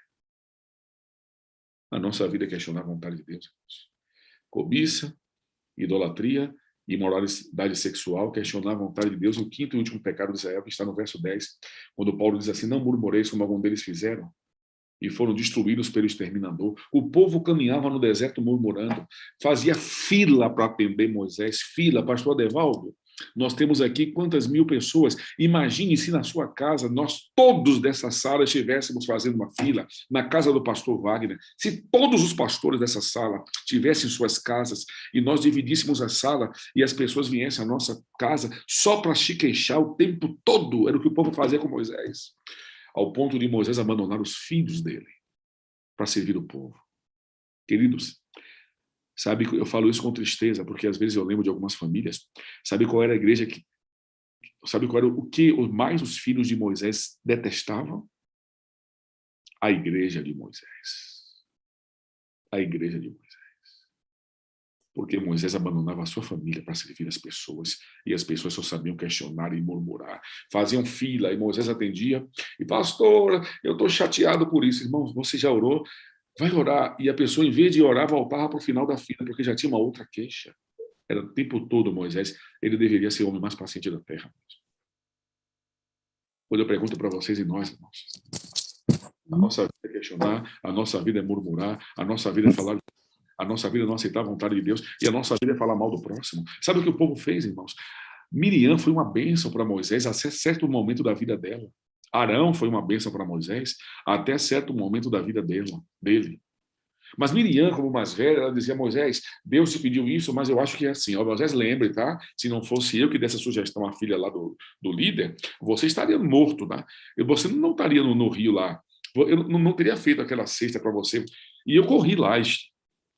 A nossa vida é questionar a vontade de Deus. Cobiça, idolatria, imoralidade sexual, questionar a vontade de Deus. E o quinto e último pecado de Israel, que está no verso 10, quando Paulo diz assim: não murmureis como algum deles fizeram, e foram destruídos pelo exterminador. O povo caminhava no deserto murmurando, fazia fila para atender Moisés, fila. Pastor Adevaldo, nós temos aqui quantas mil pessoas? Imagine se na sua casa nós todos dessa sala estivéssemos fazendo uma fila, na casa do pastor Wagner, se todos os pastores dessa sala tivessem suas casas e nós dividíssemos a sala e as pessoas viessem à nossa casa só para se queixar o tempo todo. Era o que o povo fazia com Moisés, ao ponto de Moisés abandonar os filhos dele para servir o povo. Queridos, sabe, eu falo isso com tristeza, porque às vezes eu lembro de algumas famílias. Sabe qual era a igreja que... Sabe qual era o que mais os filhos de Moisés detestavam? A igreja de Moisés. A igreja de Moisés. Porque Moisés abandonava a sua família para servir as pessoas, e as pessoas só sabiam questionar e murmurar. Faziam fila, e Moisés atendia, e pastor, eu estou chateado por isso. Irmãos, você já orou? Vai orar. E a pessoa, em vez de orar, voltava para o final da fila, porque já tinha uma outra queixa. Era o tempo todo Moisés, ele deveria ser o homem mais paciente da terra. Quando eu pergunto para vocês e nós, irmãos, a nossa vida é questionar, a nossa vida é murmurar, a nossa vida é falar, a nossa vida é não aceitar a vontade de Deus, e a nossa vida é falar mal do próximo. Sabe o que o povo fez, irmãos? Miriam foi uma bênção para Moisés até certo momento da vida dela. Arão foi uma bênção para Moisés até certo momento da vida dele. Mas Miriam, como mais velha, ela dizia: Moisés, Deus te pediu isso, mas eu acho que é assim. Ó, Moisés, lembre, tá? Se não fosse eu que desse a sugestão à filha lá do líder, você estaria morto, tá? Você não estaria no rio lá. Eu não teria feito aquela cesta para você. E eu corri lá,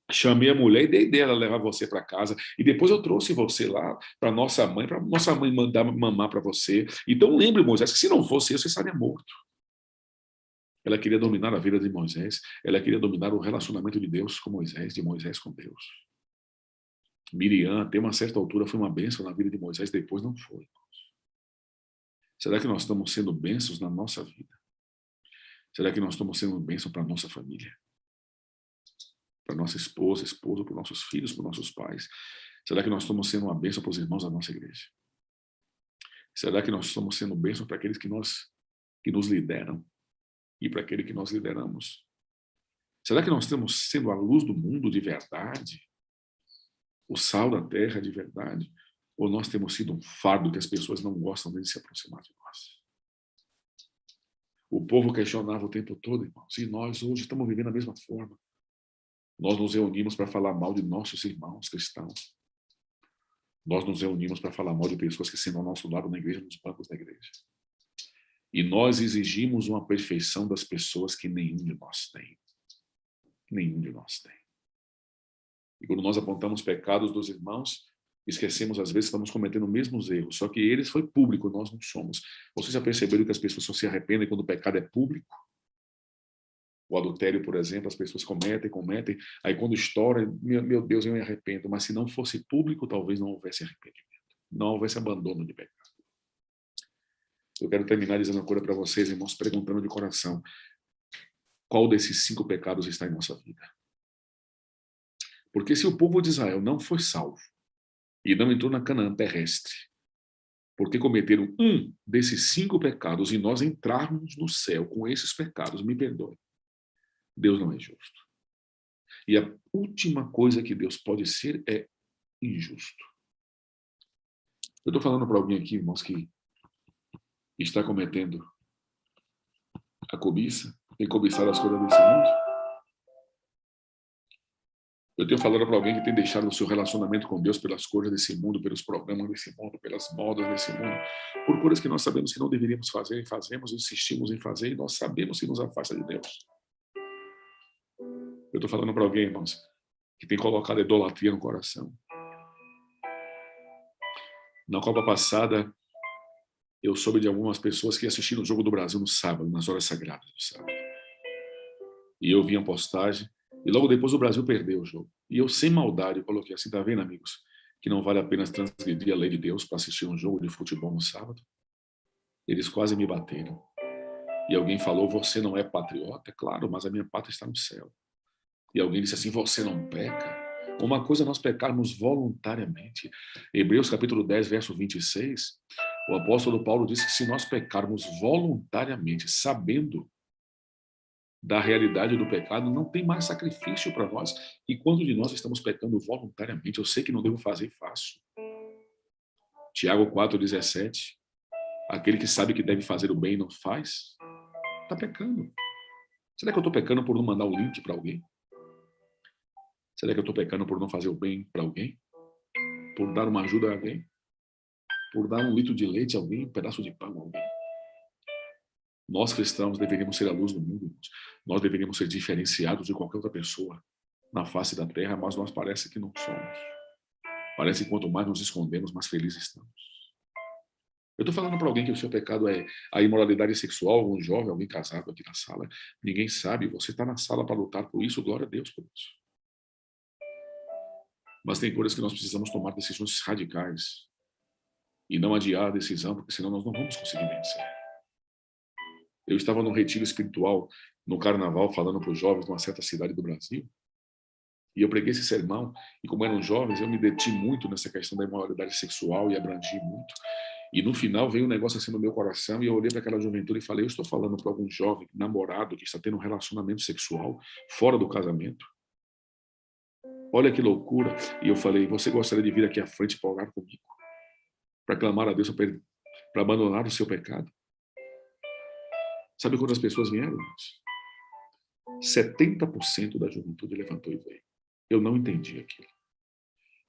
chamei a mulher e dei dela levar você para casa. E depois eu trouxe você lá para nossa mãe mandar mamar para você. Então lembre, Moisés, que se não fosse eu, você estaria morto. Ela queria dominar a vida de Moisés. Ela queria dominar o relacionamento de Deus com Moisés, de Moisés com Deus. Miriam, até uma certa altura, foi uma bênção na vida de Moisés, depois não foi. Será que nós estamos sendo bênçãos na nossa vida? Será que nós estamos sendo bênção para a nossa família? Para nossa esposa, esposo, para nossos filhos, para nossos pais? Será que nós estamos sendo uma bênção para os irmãos da nossa igreja? Será que nós estamos sendo bênção para aqueles que nos lideram? E para aquele que nós lideramos? Será que nós estamos sendo a luz do mundo de verdade? O sal da terra de verdade? Ou nós temos sido um fardo que as pessoas não gostam nem de se aproximar de nós? O povo questionava o tempo todo, irmãos, e nós hoje estamos vivendo a mesma forma. Nós nos reunimos para falar mal de nossos irmãos cristãos. Nós nos reunimos para falar mal de pessoas que sentam ao nosso lado na igreja, nos bancos da igreja. E nós exigimos uma perfeição das pessoas que nenhum de nós tem. Nenhum de nós tem. E quando nós apontamos pecados dos irmãos, esquecemos, às vezes, que estamos cometendo os mesmos erros. Só que eles foi público, nós não somos. Vocês já perceberam que as pessoas só se arrependem quando o pecado é público? O adultério, por exemplo, as pessoas cometem. Aí quando estoura, meu Deus, eu me arrependo. Mas se não fosse público, talvez não houvesse arrependimento. Não houvesse abandono de pecado. Eu quero terminar dizendo uma coisa para vocês, irmãos, perguntando de coração: qual desses 5 pecados está em nossa vida? Porque se o povo de Israel não foi salvo e não entrou na Canaã terrestre, porque cometeram um desses 5 pecados e nós entrarmos no céu com esses pecados, me perdoe, Deus não é justo. E a última coisa que Deus pode ser é injusto. Eu estou falando para alguém aqui, irmãos, que está cometendo a cobiça, tem cobiçado as coisas desse mundo. Eu tenho falado para alguém que tem deixado o seu relacionamento com Deus pelas coisas desse mundo, pelos programas desse mundo, pelas modas desse mundo, por coisas que nós sabemos que não deveríamos fazer e fazemos, insistimos em fazer e nós sabemos que nos afasta de Deus. Eu estou falando para alguém, irmãos, que tem colocado a idolatria no coração. Na Copa passada, eu soube de algumas pessoas que assistiram o Jogo do Brasil no sábado, nas horas sagradas do sábado. E eu vi a postagem, e logo depois o Brasil perdeu o jogo. E eu, sem maldade, coloquei assim: tá vendo, amigos, que não vale a pena transgredir a lei de Deus para assistir um jogo de futebol no sábado? Eles quase me bateram. E alguém falou: você não é patriota? Claro, mas a minha pátria está no céu. E alguém disse assim: você não peca? Uma coisa é nós pecarmos voluntariamente. Hebreus capítulo 10, verso 26, o apóstolo Paulo disse que se nós pecarmos voluntariamente, sabendo da realidade do pecado, não tem mais sacrifício para nós. E quando de nós estamos pecando voluntariamente, eu sei que não devo fazer e faço. Tiago 4,17, aquele que sabe que deve fazer o bem e não faz, está pecando. Será que eu estou pecando por não mandar o link para alguém? Será que eu estou pecando por não fazer o bem para alguém? Por dar uma ajuda a alguém? Por dar um litro de leite a alguém, um pedaço de pão a alguém? Nós cristãos deveríamos ser a luz do mundo. Nós deveríamos ser diferenciados de qualquer outra pessoa na face da terra, mas nós parece que não somos. Parece que quanto mais nos escondemos, mais felizes estamos. Eu estou falando para alguém que o seu pecado é a imoralidade sexual, um jovem, alguém casado aqui na sala. Ninguém sabe, você está na sala para lutar por isso, glória a Deus por isso. Mas tem coisas que nós precisamos tomar decisões radicais e não adiar a decisão, porque senão nós não vamos conseguir vencer. Eu estava num retiro espiritual, no carnaval, falando para os jovens de uma certa cidade do Brasil, e eu preguei esse sermão, e como eram jovens, eu me deti muito nessa questão da imoralidade sexual e abrangi muito. E no final veio um negócio assim no meu coração, e eu olhei para aquela juventude e falei, eu estou falando para algum jovem, namorado, que está tendo um relacionamento sexual fora do casamento. Olha que loucura. E eu falei, você gostaria de vir aqui à frente para orar comigo? Para clamar a Deus para abandonar o seu pecado? Sabe quantas pessoas vieram? 70% da juventude levantou e veio. Eu não entendi aquilo.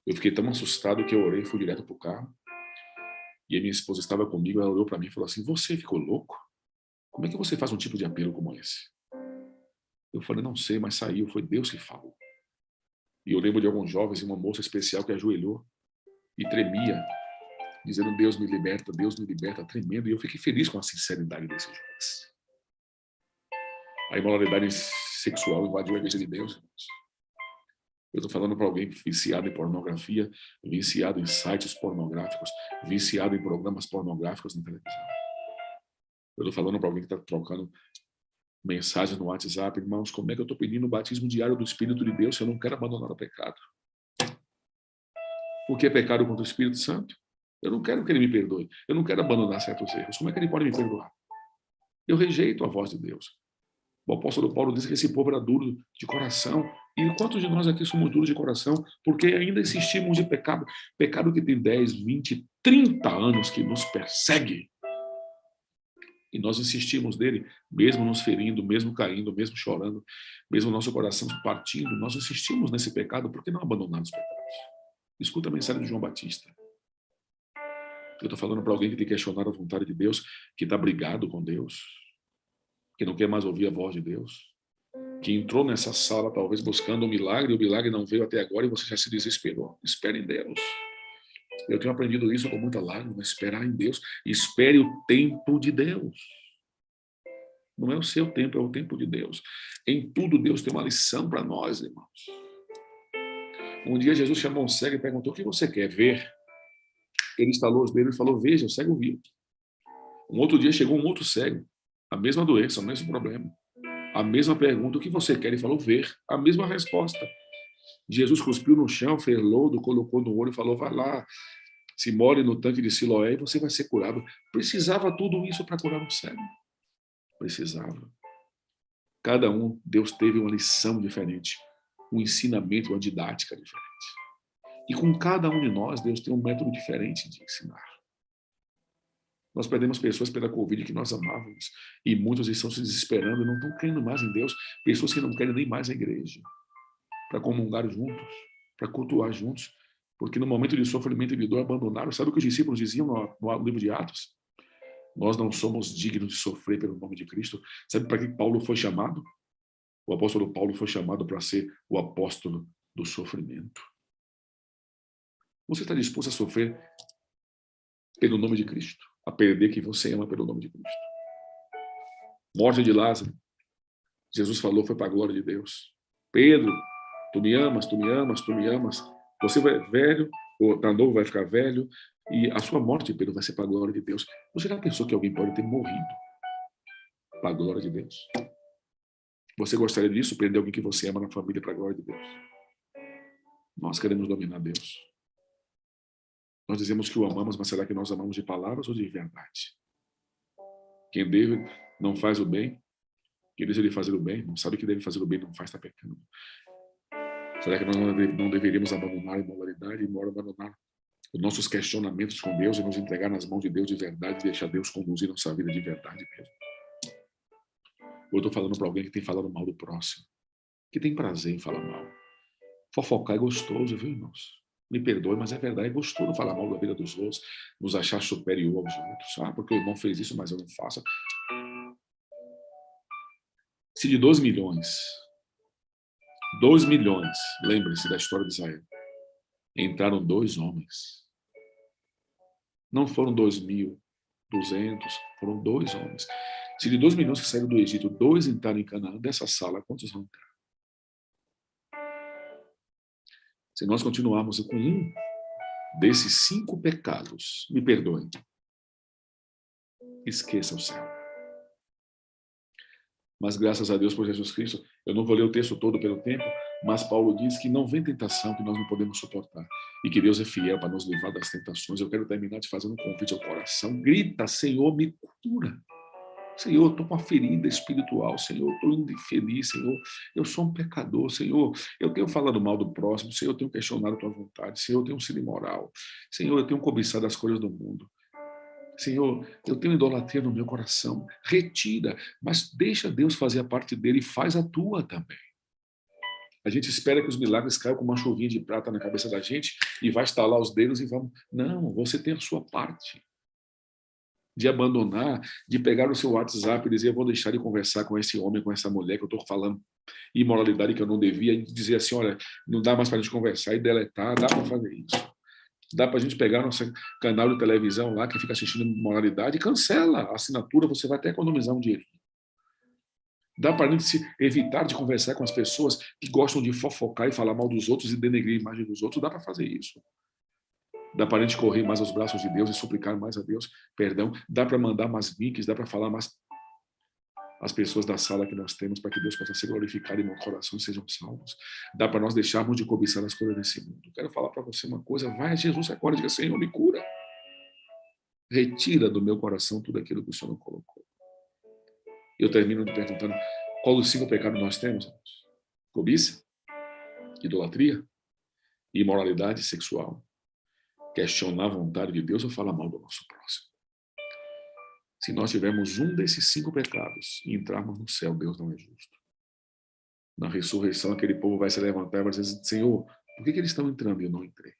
Eu fiquei tão assustado que eu orei e fui direto para o carro. E a minha esposa estava comigo, ela olhou para mim e falou assim, você ficou louco? Como é que você faz um tipo de apelo como esse? Eu falei, não sei, mas saiu, foi Deus que falou. E eu lembro de alguns jovens e uma moça especial que ajoelhou e tremia, dizendo, Deus me liberta, tremendo. E eu fiquei feliz com a sinceridade desses jovens. A imoralidade sexual invadiu a igreja de Deus, irmãos. Eu estou falando para alguém viciado em pornografia, viciado em sites pornográficos, viciado em programas pornográficos na televisão. Eu estou falando para alguém que está trocando mensagens no WhatsApp, irmãos, como é que eu estou pedindo o batismo diário do Espírito de Deus se eu não quero abandonar o pecado? Porque é pecado contra o Espírito Santo? Eu não quero que ele me perdoe. Eu não quero abandonar certos erros. Como é que ele pode me perdoar? Eu rejeito a voz de Deus. O apóstolo Paulo diz que esse povo era duro de coração. E quantos de nós aqui somos duros de coração? Porque ainda insistimos de pecado. Pecado que tem 10, 20, 30 anos que nos persegue. E nós insistimos nele, mesmo nos ferindo, mesmo caindo, mesmo chorando, mesmo nosso coração partindo. Nós insistimos nesse pecado. Por que não abandonar os pecados? Escuta a mensagem de João Batista. Eu estou falando para alguém que tem questionado a vontade de Deus, que está brigado com Deus, que não quer mais ouvir a voz de Deus, que entrou nessa sala talvez buscando um milagre, e o milagre não veio até agora e você já se desesperou. Espere em Deus. Eu tenho aprendido isso com muita lágrima, esperar em Deus. Espere o tempo de Deus. Não é o seu tempo, é o tempo de Deus. Em tudo Deus tem uma lição para nós, irmãos. Um dia Jesus chamou um cego e perguntou, o que você quer ver? Ele estalou os dedos e falou, veja, o cego viu. Um outro dia chegou um outro cego, a mesma doença, o mesmo problema. A mesma pergunta, o que você quer? Ele falou, ver. A mesma resposta. Jesus cuspiu no chão, fez lodo, colocou no olho e falou, vai lá, se molhe no tanque de Siloé e você vai ser curado. Precisava tudo isso para curar um cego. Precisava. Cada um, Deus teve uma lição diferente, um ensinamento, uma didática diferente. E com cada um de nós, Deus tem um método diferente de ensinar. Nós perdemos pessoas pela Covid que nós amávamos. E muitos estão se desesperando, não estão crendo mais em Deus. Pessoas que não querem nem mais a igreja. Para comungar juntos, para cultuar juntos. Porque no momento de sofrimento e de dor abandonaram. Sabe o que os discípulos diziam no livro de Atos? Nós não somos dignos de sofrer pelo nome de Cristo. Sabe para que Paulo foi chamado? O apóstolo Paulo foi chamado para ser o apóstolo do sofrimento. Você está disposto a sofrer pelo nome de Cristo? A perder quem você ama pelo nome de Cristo? Morte de Lázaro. Jesus falou, foi para a glória de Deus. Pedro, tu me amas, tu me amas, tu me amas. Você vai velho, ou tá novo, vai ficar velho, e a sua morte, Pedro, vai ser para a glória de Deus. Você já pensou que alguém pode ter morrido para a glória de Deus? Você gostaria disso? Perder alguém que você ama na família para a glória de Deus? Nós queremos dominar Deus. Nós dizemos que o amamos, mas será que nós amamos de palavras ou de verdade? Quem deve não faz o bem, quem deseja fazer o bem, não sabe que deve fazer o bem, não faz, está pecando. Será que nós não deveríamos abandonar a imoralidade e abandonar os nossos questionamentos com Deus e nos entregar nas mãos de Deus de verdade e deixar Deus conduzir nossa vida de verdade mesmo? Eu estou falando para alguém que tem falado mal do próximo, que tem prazer em falar mal. Fofocar é gostoso, viu, irmãos? Me perdoe, mas é verdade, é gostoso falar mal da vida dos outros, nos achar superior aos outros. Ah, porque o irmão fez isso, mas eu não faço. Se de 2 milhões, lembre-se da história de Israel, entraram 2 homens. Não foram 2.200, foram 2 homens. Se de 2 milhões que saíram do Egito, 2 entraram em Canaã, dessa sala, quantos vão entrar? Se nós continuarmos com um desses 5 pecados, me perdoem, esqueça o céu. Mas graças a Deus por Jesus Cristo, eu não vou ler o texto todo pelo tempo, mas Paulo diz que não vem tentação que nós não podemos suportar e que Deus é fiel para nos livrar das tentações. Eu quero terminar te fazendo um convite ao coração. Grita, Senhor, me cura. Senhor, eu estou com uma ferida espiritual. Senhor, eu estou infeliz. Senhor, eu sou um pecador. Senhor, eu tenho falado mal do próximo. Senhor, eu tenho questionado a tua vontade. Senhor, eu tenho sido imoral. Senhor, eu tenho cobiçado as coisas do mundo. Senhor, eu tenho idolatria no meu coração. Retira, mas deixa Deus fazer a parte dele e faz a tua também. A gente espera que os milagres caiam com uma chuvinha de prata na cabeça da gente e vai estalar os dedos e vamos... Não, você tem a sua parte. De abandonar, de pegar o seu WhatsApp e dizer, eu vou deixar de conversar com esse homem, com essa mulher que eu estou falando imoralidade que eu não devia, e dizer assim, olha, não dá mais para a gente conversar e deletar, dá para fazer isso. Dá para a gente pegar nosso canal de televisão lá, que fica assistindo moralidade, e cancela a assinatura, você vai até economizar um dinheiro. Dá para a gente evitar de conversar com as pessoas que gostam de fofocar e falar mal dos outros e denegrir a imagem dos outros. Dá para fazer isso. Dá para a gente correr mais aos braços de Deus e suplicar mais a Deus perdão. Dá para mandar mais links, dá para falar mais as pessoas da sala que nós temos para que Deus possa ser glorificado e meus corações sejam salvos. Dá para nós deixarmos de cobiçar as coisas desse mundo. Quero falar para você uma coisa. Vai a Jesus agora e diga, Senhor, me cura. Retira do meu coração tudo aquilo que o Senhor não colocou. Eu termino perguntando, qual dos 5 pecados nós temos? Cobiça, idolatria, imoralidade sexual, questionar a vontade de Deus ou falar mal do nosso próximo. Se nós tivermos um desses 5 pecados e entrarmos no céu, Deus não é justo. Na ressurreição, aquele povo vai se levantar e vai dizer, Senhor, por que eles estão entrando e eu não entrei?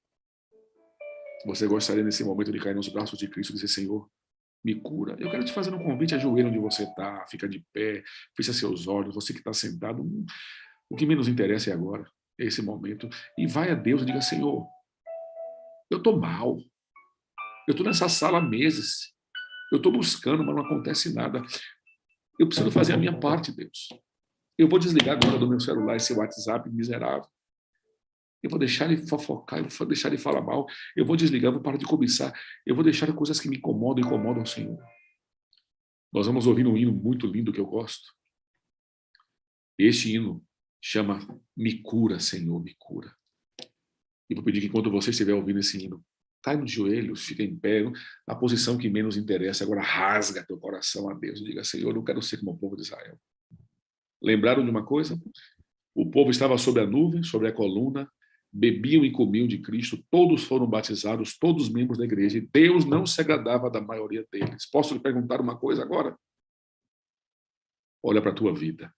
Você gostaria nesse momento de cair nos braços de Cristo e dizer, Senhor, me cura. Eu quero te fazer um convite, ajoelha onde você está, fica de pé, fecha seus olhos, você que está sentado, o que menos interessa é agora, é esse momento, e vai a Deus e diga, Senhor, eu estou mal, eu estou nessa sala há meses, eu estou buscando, mas não acontece nada, eu preciso fazer a minha parte, Deus. Eu vou desligar agora do meu celular esse WhatsApp miserável, eu vou deixar ele fofocar, eu vou deixar ele falar mal, eu vou desligar, eu vou parar de cobiçar, eu vou deixar coisas que me incomodam o Senhor. Nós vamos ouvir um hino muito lindo que eu gosto. Este hino chama Me Cura, Senhor, me cura. E vou pedir que enquanto você estiver ouvindo esse hino, cai nos joelhos, fica em pé, a posição que menos interessa, agora rasga teu coração a Deus e diga, Senhor, eu quero ser como o povo de Israel. Lembraram de uma coisa? O povo estava sobre a nuvem, sobre a coluna, bebiam e comiam de Cristo, todos foram batizados, todos membros da igreja, e Deus não se agradava da maioria deles. Posso lhe perguntar uma coisa agora? Olha para a tua vida.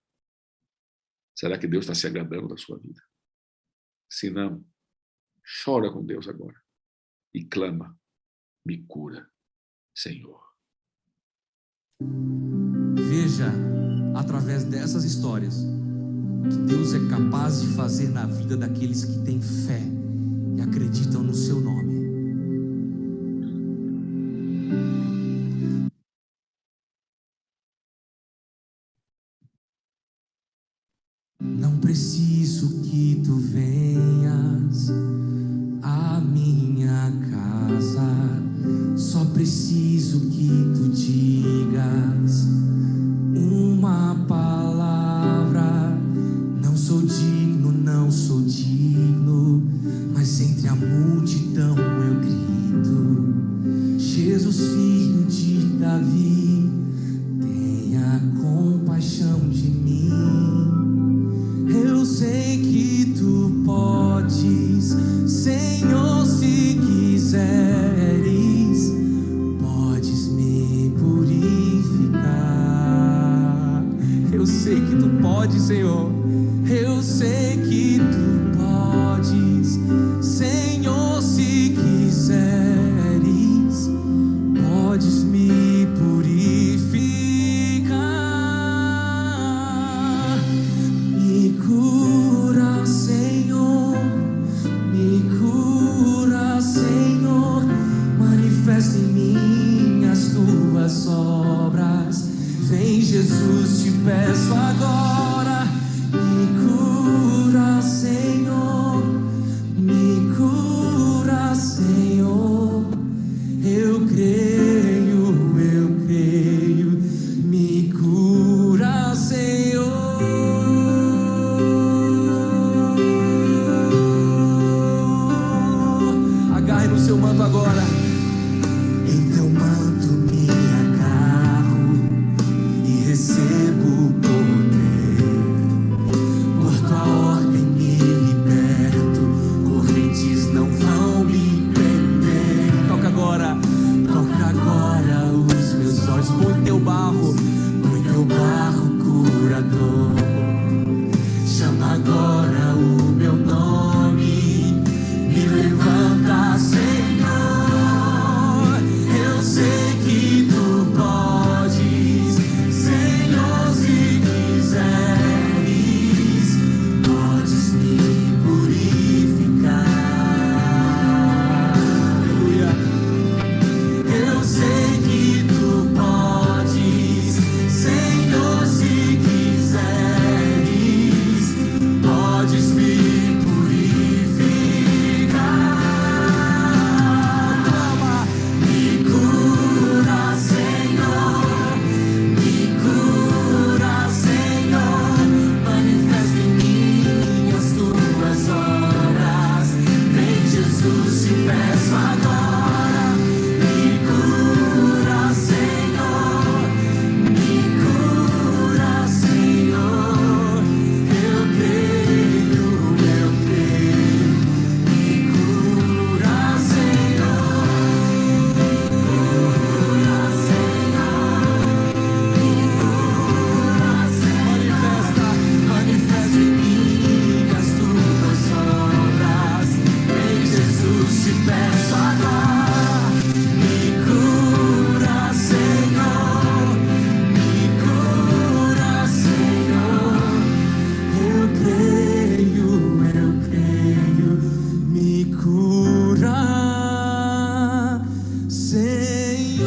Será que Deus está se agradando da sua vida? Se não, chora com Deus agora e clama, me cura, Senhor. Veja, através dessas histórias, que Deus é capaz de fazer na vida daqueles que têm fé e acreditam no seu nome. Não preciso que tu venhas à minha casa, só preciso que tu digas uma palavra. Não sou digno, não sou digno, mas entre a multidão eu grito, Jesus, filho de Davi, tenha compaixão de mim. Eu sei que tu podes, Senhor, se quiseres, podes me purificar. Eu sei que tu podes, Senhor. Eu sei que tu podes, Senhor, se quiseres, podes me purificar. seu manto agora. Em teu manto me agarro e recebo o poder. Por tua ordem me liberto, correntes não vão me prender. Toca agora os meus olhos. Põe teu barro curador. Chama agora o meu nome, me levanta, Senhor. Eu sei que tu podes, Senhor, se quiseres, podes me purificar. Aleluia. Eu sei que tu podes, Senhor, se quiseres, podes me purificar. Clama, me cura, Senhor, manifesta em mim as tuas obras. Vem, Jesus, te peço agora. Me cura, Senhor, eu creio. Me cura, manifesta em mim as tuas obras. Vem, Jesus, te peço agora. Me cura, Senhor, eu creio, me cura, Senhor.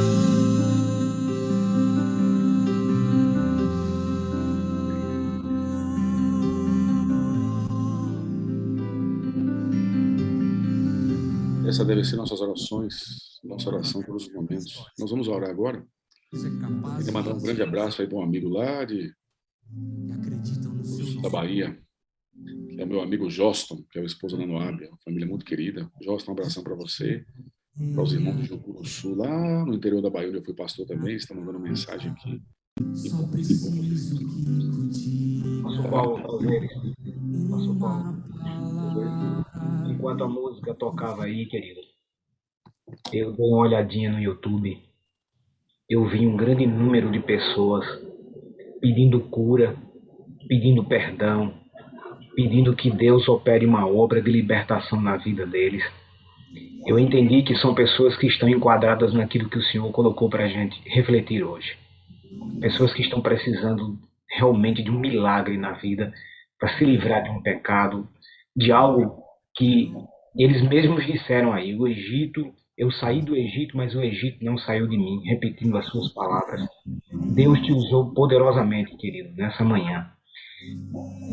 Essa deve ser nossas orações, nossa oração todos os momentos. Nós vamos orar agora. Queria mandar um grande abraço aí para um amigo lá da Bahia, que é o meu amigo Joston, que é o esposo da Noábia, uma família muito querida. Joston, um abração para você, para os irmãos de Jucuruçu, lá no interior da Bahia, onde eu fui pastor também, estão mandando mensagem aqui. Pastor Paulo, prazeres. Pastor Paulo. Enquanto a música tocava aí, querido, eu dei uma olhadinha no YouTube. Eu vi um grande número de pessoas pedindo cura, pedindo perdão, pedindo que Deus opere uma obra de libertação na vida deles. Eu entendi que são pessoas que estão enquadradas naquilo que o Senhor colocou para a gente refletir hoje. Pessoas que estão precisando realmente de um milagre na vida para se livrar de um pecado, de algo que eles mesmos disseram aí. O Egito, eu saí do Egito, mas o Egito não saiu de mim, repetindo as suas palavras. Deus te usou poderosamente, querido, nessa manhã.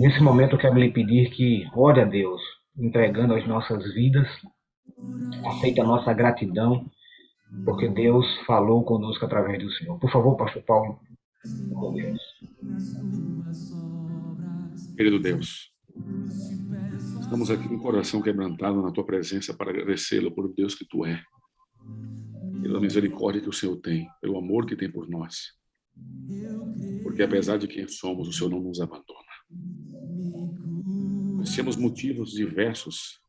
Nesse momento eu quero lhe pedir que ore a Deus, entregando as nossas vidas, aceita a nossa gratidão, porque Deus falou conosco através do Senhor. Por favor, pastor Paulo. Querido Deus, estamos aqui com o coração quebrantado na tua presença para agradecê-lo por Deus que tu é, pela misericórdia que o Senhor tem, pelo amor que tem por nós. Porque apesar de quem somos, o Senhor não nos abandona. Nós tínhamos motivos diversos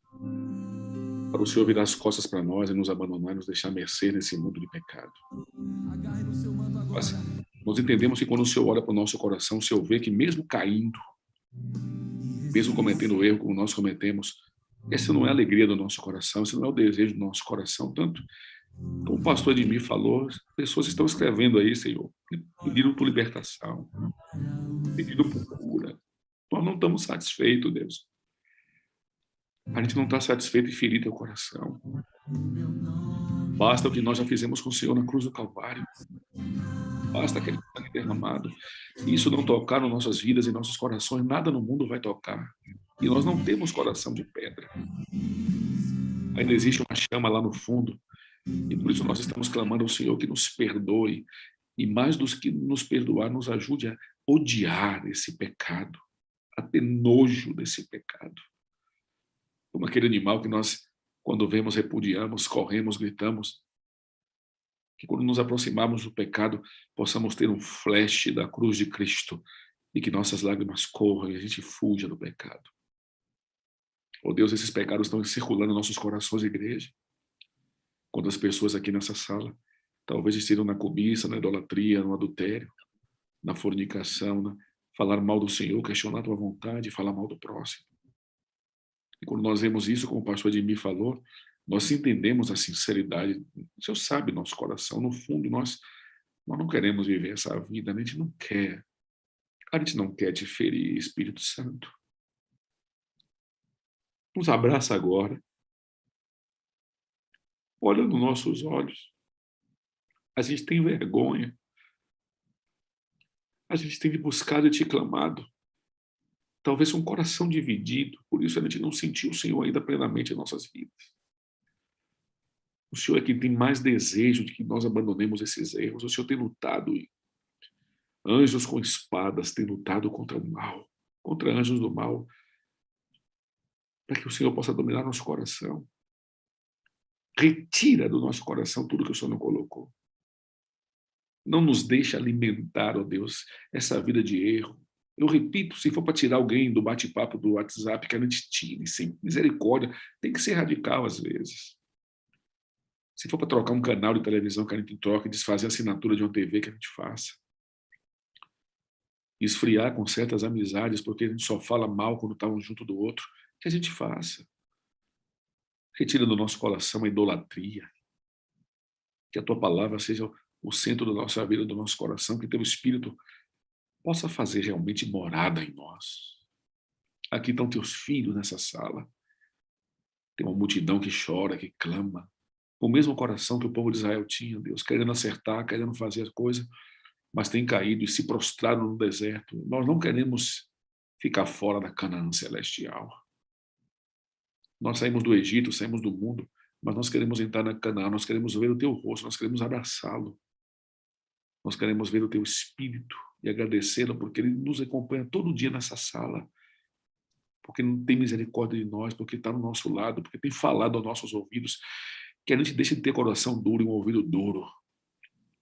para o Senhor virar as costas para nós e nos abandonar e nos deixar mercê nesse mundo de pecado. Mas nós entendemos que quando o Senhor olha para o nosso coração, o Senhor vê que mesmo caindo, mesmo cometendo erro como nós cometemos, essa não é a alegria do nosso coração, esse não é o desejo do nosso coração. Tanto, como o pastor Edmir falou, as pessoas estão escrevendo aí, Senhor, pedindo por libertação, pedindo por cura. Nós não estamos satisfeitos, Deus. A gente não está satisfeito em ferir teu coração. Basta o que nós já fizemos com o Senhor na cruz do Calvário. Basta aquele sangue derramado. Se isso não tocar nas nossas vidas e nossos corações, nada no mundo vai tocar. E nós não temos coração de pedra. Ainda existe uma chama lá no fundo. E por isso nós estamos clamando ao Senhor que nos perdoe. E mais do que nos perdoar, nos ajude a odiar esse pecado. A ter nojo desse pecado. Como aquele animal que nós Quando vemos, repudiamos, corremos, gritamos. Que quando nos aproximarmos do pecado, possamos ter um flash da cruz de Cristo e que nossas lágrimas corram e a gente fuja do pecado. Oh Deus, esses pecados estão circulando em nossos corações, igreja. Quantas pessoas aqui nessa sala talvez estejam na cobiça, na idolatria, no adultério, na fornicação, falar mal do Senhor, questionar a tua vontade, falar mal do próximo. E quando nós vemos isso, como o pastor Edmir falou, nós entendemos a sinceridade. O Senhor sabe nosso coração. No fundo, nós não queremos viver essa vida, a gente não quer. A gente não quer te ferir, Espírito Santo. Nos abraça agora. Olha nos nossos olhos. A gente tem vergonha. A gente tem buscado e te clamado. Talvez um coração dividido, por isso a gente não sentiu o Senhor ainda plenamente em nossas vidas. O Senhor é quem tem mais desejo de que nós abandonemos esses erros. O Senhor tem lutado, anjos com espadas têm lutado contra o mal, contra anjos do mal, para que o Senhor possa dominar nosso coração. Retira do nosso coração tudo que o Senhor não colocou. Não nos deixa alimentar, ó Deus, essa vida de erro. Eu repito, se for para tirar alguém do bate-papo do WhatsApp, que a gente tire, sem misericórdia. Tem que ser radical às vezes. Se for para trocar um canal de televisão, que a gente troca e desfazer a assinatura de uma TV, que a gente faça. Esfriar com certas amizades, porque a gente só fala mal quando está um junto do outro, que a gente faça. Retira do nosso coração a idolatria. Que a tua palavra seja o centro da nossa vida, do nosso coração, que teu Espírito possa fazer realmente morada em nós. Aqui estão teus filhos nessa sala. Tem uma multidão que chora, que clama. O mesmo coração que o povo de Israel tinha, Deus, querendo acertar, querendo fazer a coisa, mas tem caído e se prostrado no deserto. Nós não queremos ficar fora da Canaã celestial. Nós saímos do Egito, saímos do mundo, mas nós queremos entrar na Canaã, nós queremos ver o teu rosto, nós queremos abraçá-lo. Nós queremos ver o teu Espírito e agradecê-lo porque ele nos acompanha todo dia nessa sala, porque não tem misericórdia de nós, porque está no nosso lado, porque tem falado aos nossos ouvidos, que a gente deixe de ter coração duro e um ouvido duro.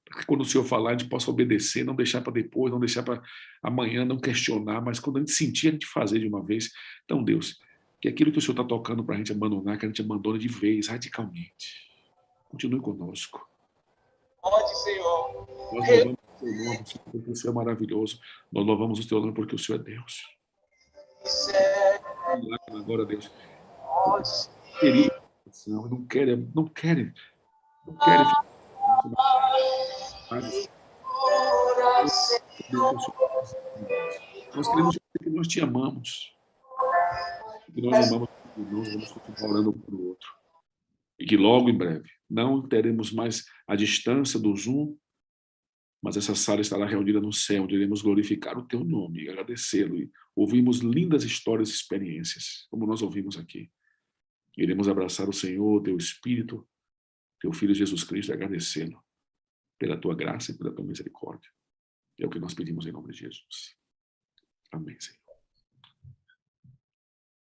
Para que quando o Senhor falar, a gente possa obedecer, não deixar para depois, não deixar para amanhã, não questionar, mas quando a gente sentir, a gente fazer de uma vez. Então, Deus, que aquilo que o Senhor está tocando para a gente abandonar, que a gente abandone de vez, radicalmente. Continue conosco. Pode, Senhor. Nós louvamos o teu nome porque o Senhor é maravilhoso. Nós louvamos o teu nome porque o Senhor é Deus. Agora, Deus. Não querem. Nós queremos dizer que nós te amamos. Que nós amamos e nós vamos continuar orando um para o outro. E que logo em breve não teremos mais a distância do Zoom, mas essa sala estará reunida no céu, onde iremos glorificar o teu nome e agradecê-lo. E ouvimos lindas histórias e experiências, como nós ouvimos aqui. Iremos abraçar o Senhor, teu Espírito, teu Filho Jesus Cristo, e agradecê-lo pela tua graça e pela tua misericórdia. É o que nós pedimos em nome de Jesus. Amém, Senhor.